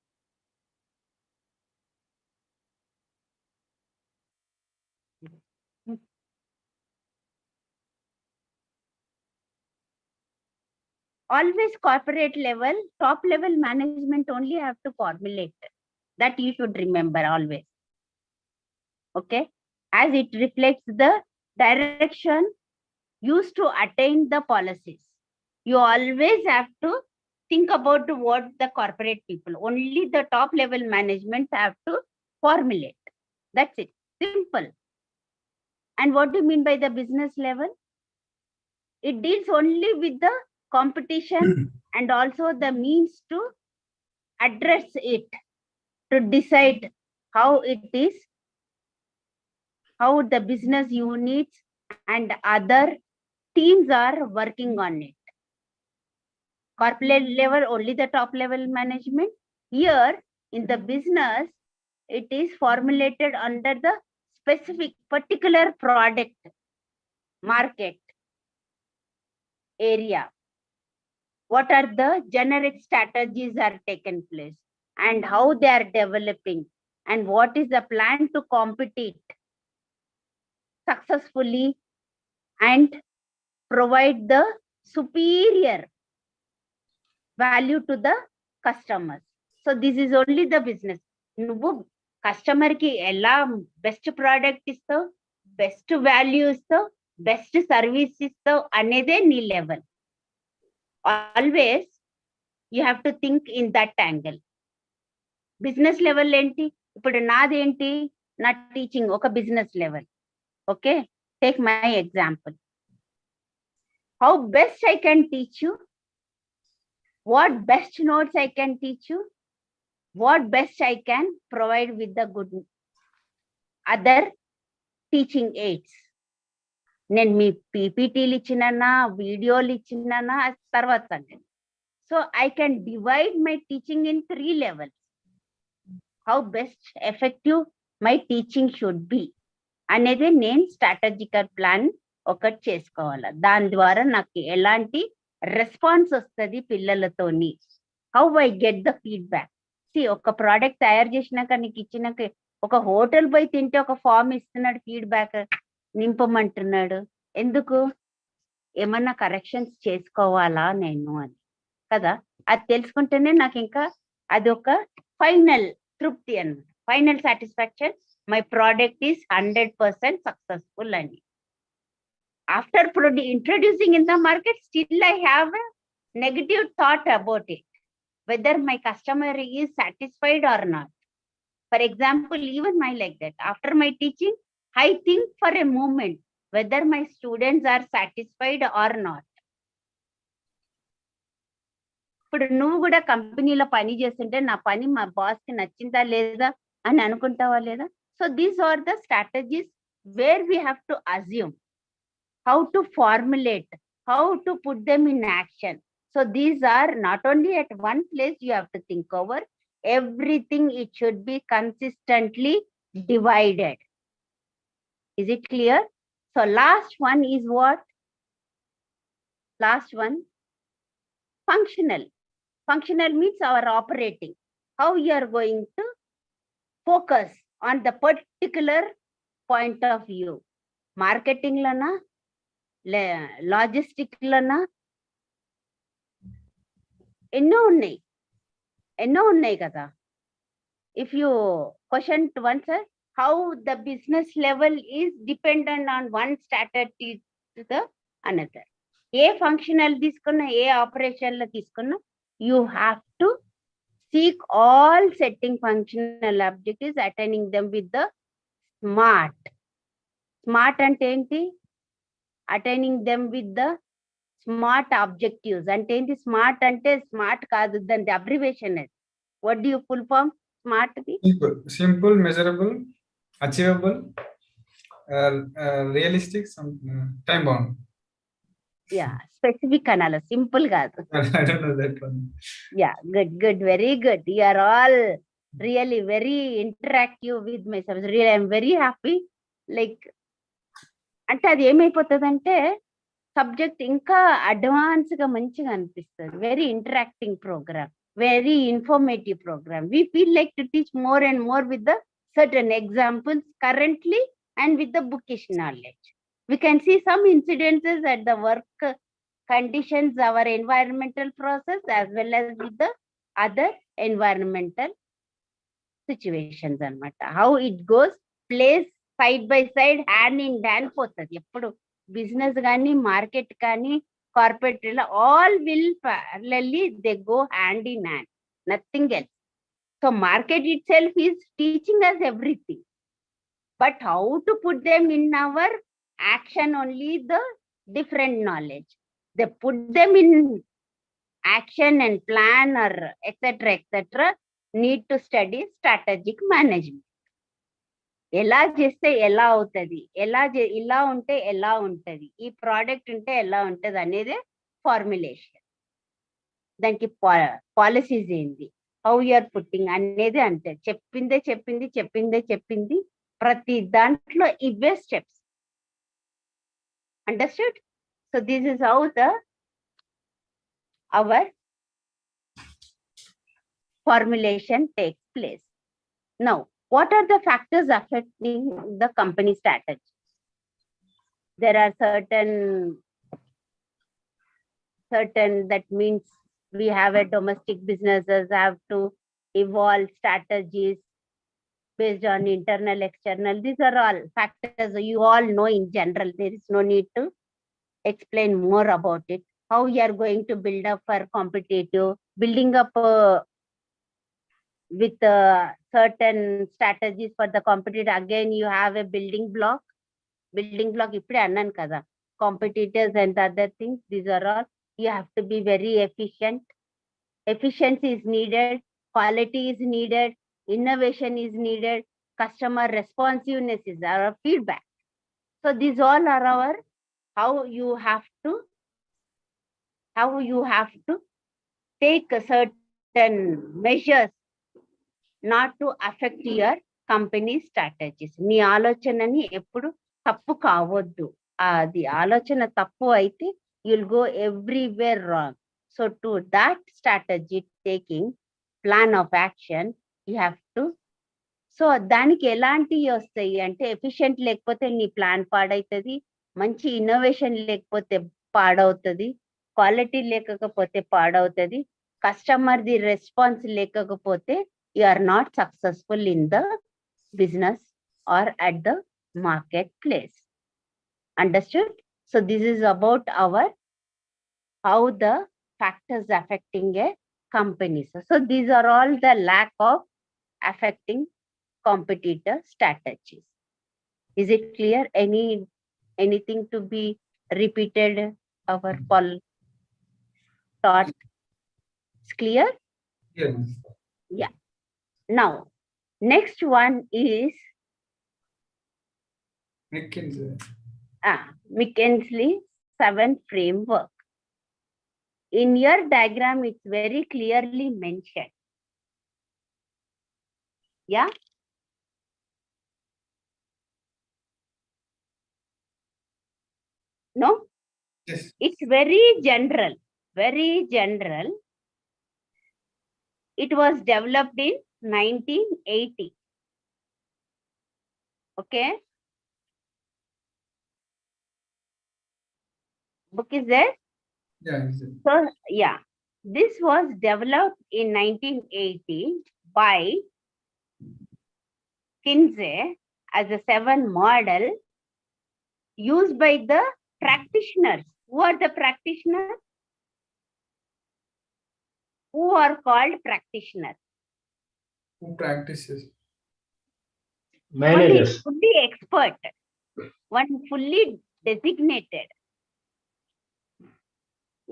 Always corporate level, top level management only have to formulate. That you should remember always. Okay. As it reflects the direction used to attain the policies. You always have to think about what the corporate people, only the top level management have to formulate. That's it. Simple. And what do you mean by the business level? It deals only with the competition and also the means to address it, to decide how it is, how the business units and other teams are working on it. Corporate level, only the top level management. Here in the business, it is formulated under the specific particular product, market, area. What are the generic strategies are taken place and how they are developing and what is the plan to compete successfully and provide the superior value to the customers. So this is only the business. నువ్వు customer కి ఎలా best product ఇస్తావు, best value ఇస్తావు, best service ఇస్తావు అనేదే నీ level. Always you have to think in that angle. Business level ఏంటి? ఇప్పుడు నాదేంటి, నా టీచింగ్ ఒక business level. Okay, take my example. How best I can teach you, what best notes I can teach you, what best I can provide with the good other teaching aids. నేను మీ పీపీటీలు ఇచ్చినా వీడియోలు ఇచ్చినా తర్వాత సంగతి. So I can divide my teaching in 3 levels. How best effective my teaching should be అనేది నేను strategical plan ఒకటి చేసుకోవాలి. దాని ద్వారా నాకు ఎలాంటి రెస్పాన్స్ వస్తుంది పిల్లలతోని, how I get the feedback. See ఒక ప్రోడక్ట్ తయారు చేసినాక నీకు ఇచ్చినాక ఒక హోటల్ పోయి తింటే ఒక ఫామ్ ఇస్తున్నాడు, ఫీడ్బ్యాక్ నింపమంటున్నాడు. ఎందుకు? ఏమన్నా కరెక్షన్స్ చేసుకోవాలా నేను అని కదా. అది తెలుసుకుంటేనే నాకు ఇంకా అది ఒక ఫైనల్ తృప్తి అన్నమాట, final satisfaction. My product is 100% successful అని. After introducing in the market, still I have a negative thought about it, whether my customer is satisfied or not. For example, even my like that, after my teaching, I think for a moment whether my students are satisfied or not. ఇప్పుడు నువ్వు కూడా కంపెనీలో పని చేస్తుంటే నా పని మా boss కి నచ్చిందా లేదా అని అనుకుంటావా లేదా? So these are the strategies where we have to assume how to formulate, how to put them in action. So these are not only at one place you have to think over, everything it should be consistently divided. Is it clear? So last one is what? Last one, functional. Functional means our operating. How you are going to focus on the particular point of view. Marketing lana, logistic లనా ఎన్నో ఉన్నాయి కదా. If you question to one sir, how the business level is dependent on one strategy to the another. ఏ functional తీసుకున్నా, ఏ operation లో తీసుకున్నా, you have to seek all setting functional objectives, attaining them with the smart. Smart అంటే ఏంటి? Attaining them with the smart objectives. అంటే ఏంటి? Smart అంటే స్మార్ట్ కాదు, దాని అబ్రివేషన్ అది. What do you full form smart ది? Simple, measurable, achievable, realistic, time bound. Yeah, specific అనాలి, సింపుల్ కాదు. I don't know that one. Yeah, good, very good. You are all really very interactive with my subject. Really I'm very happy. Like అంటే అది ఏమైపోతుందంటే subject ఇంకా advance గా మంచిగా అనిపిస్తుంది. Very interacting programme, very informative program. We feel like to teach more and more with the certain examples currently and with the bookish knowledge. We can see some incidences at the work conditions, our environmental process, as well as with the other environmental situations anamata. How it goes, plays side by side, hand in hand potadi. Eppudu business gaani, market gaani, corporate, all will parallelly, they go hand in hand, nothing else. So market itself is teaching us everything, but how to put them in our action only the different knowledge. They put them in action and plan or etc. need to study strategic management. ఎలా చేస్తే ఎలా అవుతుంది, ఇలా ఉంటే ఎలా ఉంటది, ఈ product ఉంటే ఎలా ఉంటది అనేది ఫార్ములేషన్. దానికి పాలసీస్ ఏంది, హౌ యూఆర్ పుట్టింగ్ అనేది అంతే. చెప్పింది ప్రతి దాంట్లో ఇవే steps. Understood? So this is how our formulation takes place. Now, what are the factors affecting the company strategy? There are certain, that means we have a domestic businesses have to evolve strategies based on internal, external. These are all factors you all know in general. There is no need to explain more about it. How you are going to build up for competitive, building up with certain strategies for the competitor. Again, you have a building block. Ippude annan kada, competitors and other things. These are all, you have to be very efficient. Efficiency is needed, quality is needed, innovation is needed, customer responsiveness is our feedback. So these all are our how you have to take a certain measures not to affect your company strategies. నీ ఆలోచనని ఎప్పుడు తప్పు కావద్దు. అది ఆలోచన తప్పు అయితే you'll go everywhere wrong. So to that strategy taking plan of action, you have to, so దానికి ఎలాంటివి వస్తాయి అంటే, ఎఫిషియెంట్ లేకపోతే నీ ప్లాన్ పాడవుతుంది, మంచి ఇన్నోవేషన్ లేకపోతే పాడవుతుంది, క్వాలిటీ లేకపోతే పాడవుతుంది, కస్టమర్ది రెస్పాన్స్ లేకపోతే you are not successful in the business or at the marketplace. Understood? So this is about our how the factors affecting a company. So these are all the lack of affecting competitor strategies. Is it clear? Anything to be repeated? Our thought is clear? Yeah. Now, next one is McKinsey 7 framework. In your diagram, it's very clearly mentioned. Yeah. No? Yes. It's very general. It was developed in 1980. Okay. Book is there? Yeah. So, yeah. This was developed in 1980 by Kinsey as a 7 model used by the practitioners. Who are the practitioners? Who are called practitioners? Who practices? Managers. Fully expert. One fully designated.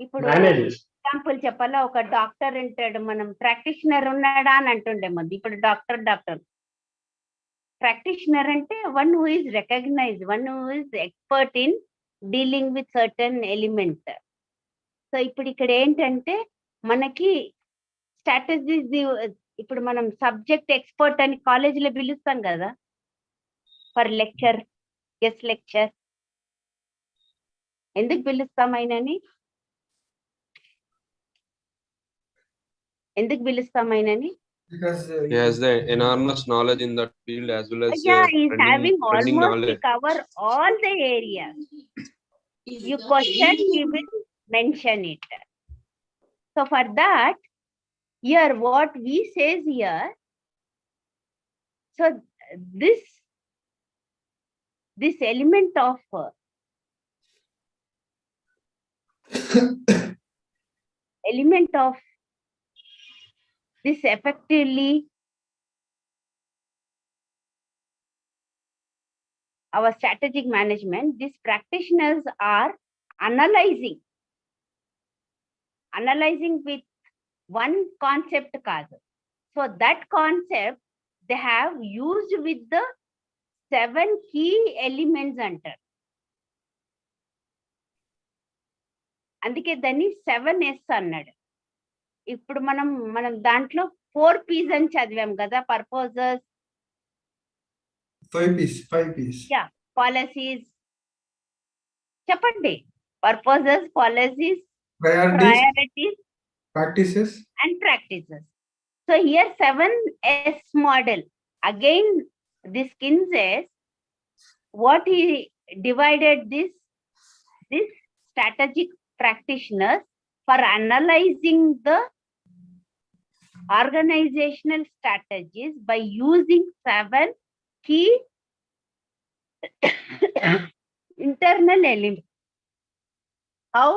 ఇప్పుడు Managers. Example చెప్పాలా, ఒక doctor ఉంటాడు, మనం practitioner ఉన్నాడా అని అంటుండే ముందు. ఇప్పుడు డాక్టర్ ప్రాక్టీషనర్ అంటే one who is recognised, one who is expert in dealing with certain element. So ఇప్పుడు ఇక్కడ ఏంటంటే మనకి స్ట్రాటజీస్, ఇప్పుడు మనం సబ్జెక్ట్ ఎక్స్పర్ట్ అని కాలేజీలో పిలుస్తాం కదా ఫర్ లెక్చర్, గెస్ట్ లెక్చర్. ఎందుకు పిలుస్తాం ఆయనని? Because he has the enormous knowledge in that field as well as he's having trending almost knowledge. cover all the areas. You question, he will mention it. So for that, here what we says here, so this element of this effectively our strategic management, these practitioners are analyzing with one concept kaadu. So that concept they have used with the 7 key elements అంటారు. అందుకే దాన్ని 7S అన్నాడు. ఇప్పుడు మనం దాంట్లో 4 P's అని చదివాం కదా, పర్పసెస్, 5 P's. Yeah, policies. చెప్పండి. Purposes, policies, priorities, practices, and practices. So here 7S model. Again, this Kin says what he divided this strategic practitioners for analyzing the organizational strategies by using 7 key internal elements. How?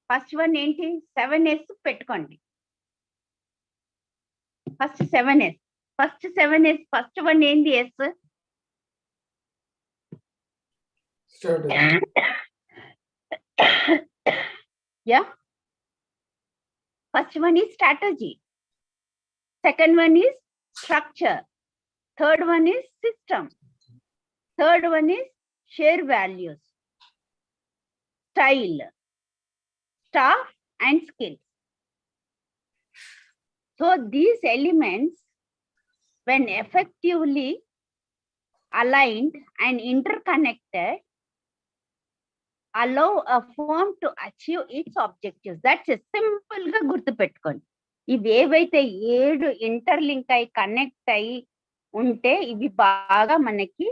First one ఏంటి? 7S పెట్టుకోండి. First 7S. First one ఏంటి? S. Yeah, first one is strategy, second one is structure, third one is system, third one is share values, style, staff, and skills. So these elements, when effectively aligned and interconnected, allow a firm to achieve its objectives. That's a simple ga gurtu pettukondi. ఇవి ఏవైతే 7 interlink అయి connect అయి ఉంటే ఇవి బాగా మనకి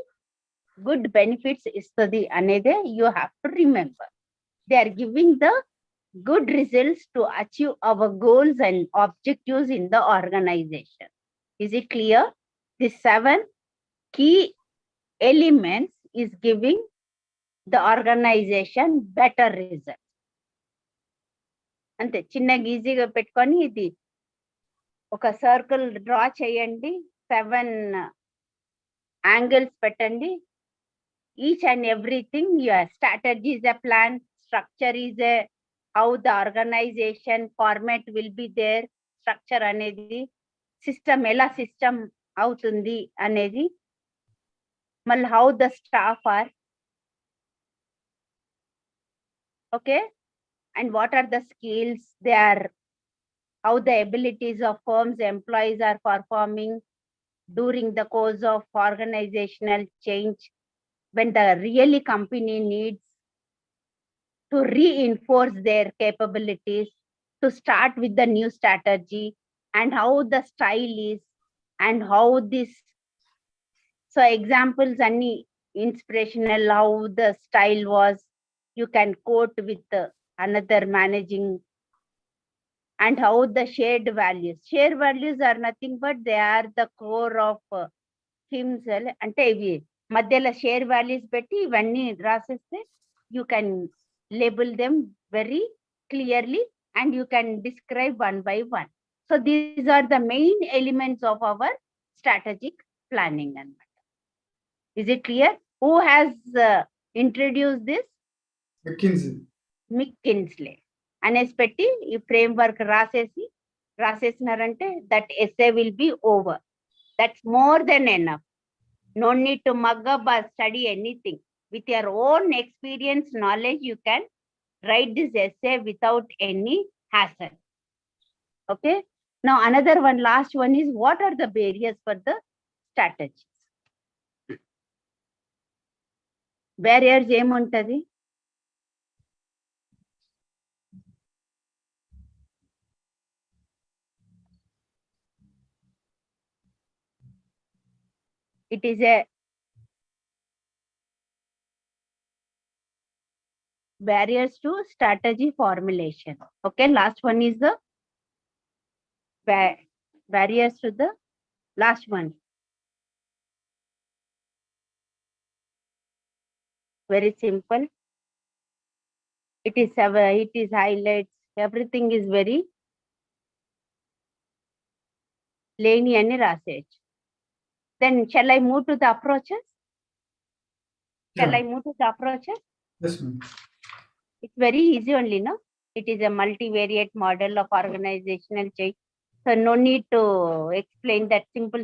good benefits ఇస్తుంది అనేదే you have to remember. They are giving the good results to achieve our goals and objectives in the organization. Is it clear? The 7 key elements is giving the organization better results. అంతే, చిన్నగా ఈజీగా పెట్టుకొని ఇది ఒక circle draw చేయండి, 7 angles పెట్టండి. Each and everything, your strategy is a plan, structure is a how the organization format will be there, structure అనేది, system ఎలా సిస్టమ్ అవుతుంది అనేది, మళ్ళీ how the staff are, okay, and what are the skills they are, how the abilities of firms employees are performing during the course of organizational change when the really company needs to reinforce their capabilities to start with the new strategy, and how the style is, and how this, so examples any inspirational, how the style was, you can quote with another managing, and how the shared values are nothing but they are the core of himself. అంటే ఇవి మధ్యలో share values పెట్టి ఇవన్నీ రాసేస్తే you can label them very clearly and you can describe one by one. So these are the main elements of our strategic planning. Is it clear? Who has introduced this? McKinsey. అనేసి పెట్టి ఈ framework రాసేసినారంటే that essay will be over. That's more than enough. No need to mug up or study anything. With your own experience, knowledge, you can write this essay without any hassle. Okay. Now another one, last one is, what are the barriers for the strategies? Barriers ఏముంటది? It is a barriers to strategy formulation. Okay, last one is the barriers to the last one. Very simple. It is highlights. Everything is very లేని అని రాసేయచ్చు. Then shall I move to the approaches? Shall I move to the approaches? Yes, ma'am. It's very easy only, no? It is a multivariate model of organizational change. So no need to explain that simple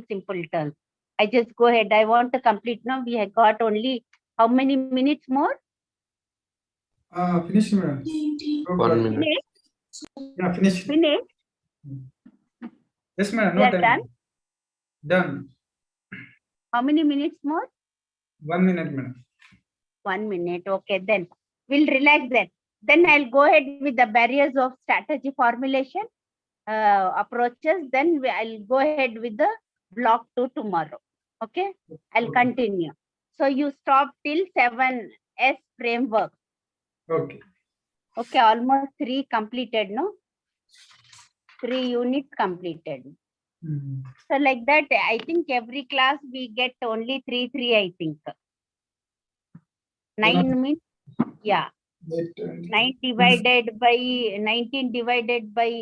terms. I just go ahead. I want to complete now. We have got only how many minutes more? Finish, madam. 1 minute. Minute? Yeah, finish. Minute? Yes, madam. We No are time. done? Done. How many minutes more? 1 minute, madam. 1 minute. Okay, then we'll relax that. Then I'll go ahead with the barriers of strategy formulation, approaches. Then I'll go ahead with the block 2 tomorrow. Okay, I'll continue. So you stop till 7S framework. Okay. Okay, almost 3 completed, no? 3 units completed. So like that, I think every class we get only 3, I think. 9 means, yeah. 19 divided by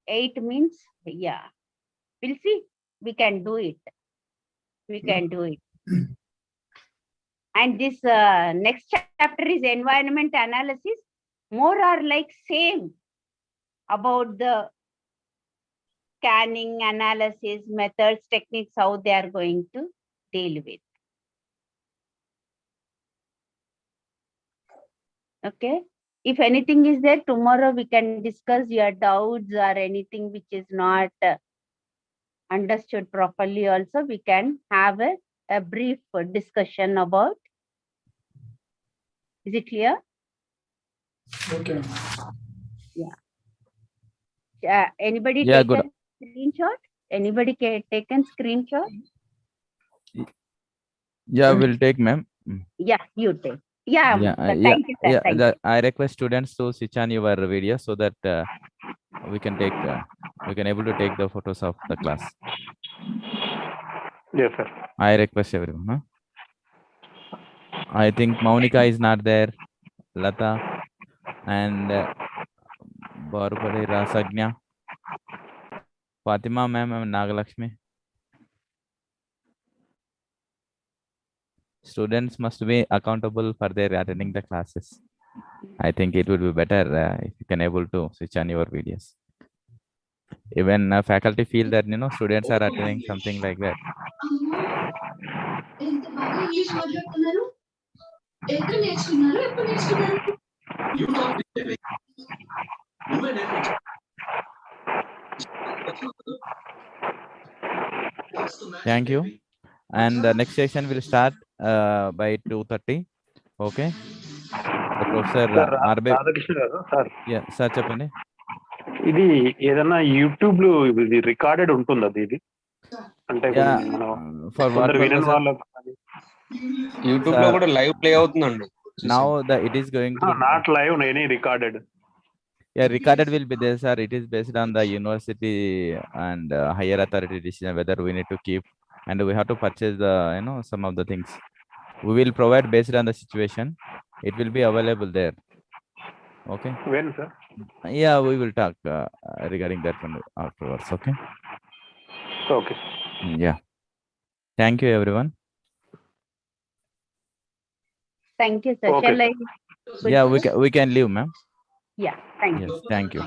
8 means, yeah. We'll see. We can do it. We can do it. And this next chapter is environment analysis. More or like same about the scanning, analysis, methods, techniques, how they are going to deal with. Okay. If anything is there, tomorrow we can discuss your doubts or anything which is not understood properly. Also, we can have a brief discussion about. Is it clear? Okay. Yeah. Anybody Yeah, taken good. screenshot? Anybody taken screenshot? Yeah, we'll take, ma'am. Yeah, you take. Yeah, thank you, sir. Thank you. I request students to switch on your video so that we can able to take the photos of the class. Yes, sir. I request everyone. Huh? I think Monica is not there, Lata, and Barbara Rasagnya, Fatima ma'am, and Nagalakshmi. Students must be accountable for their attending the classes. I think it would be better if you can able to switch on your videos. Even faculty feel that students are attending something like that. Thank you. And the next session will start by 2:30. Okay. The professor Radhakrishna గారు sir, sir చెప్పండి. ఇది ఏదన్నా YouTube లో ఇది recorded ఉంటుందా ఇది? అంటే వినని వాళ్ళకి యూట్యూబ్ లో కూడా లైవ్ ప్లే అవుతుందండి. Now it is going to not live, any recorded. Yeah, recorded will be there, sir. It is based on the university and higher authority decision whether we need to keep, and we have to purchase the some of the things. We will provide based on the situation. It will be available there. Okay. When, sir? Yeah, we will talk regarding that one afterwards. Okay. Okay. Yeah. Thank you, everyone. Thank you, sir. Okay. Shall I? Yeah, we can leave, ma'am. Yeah, thank you. Yes, thank you.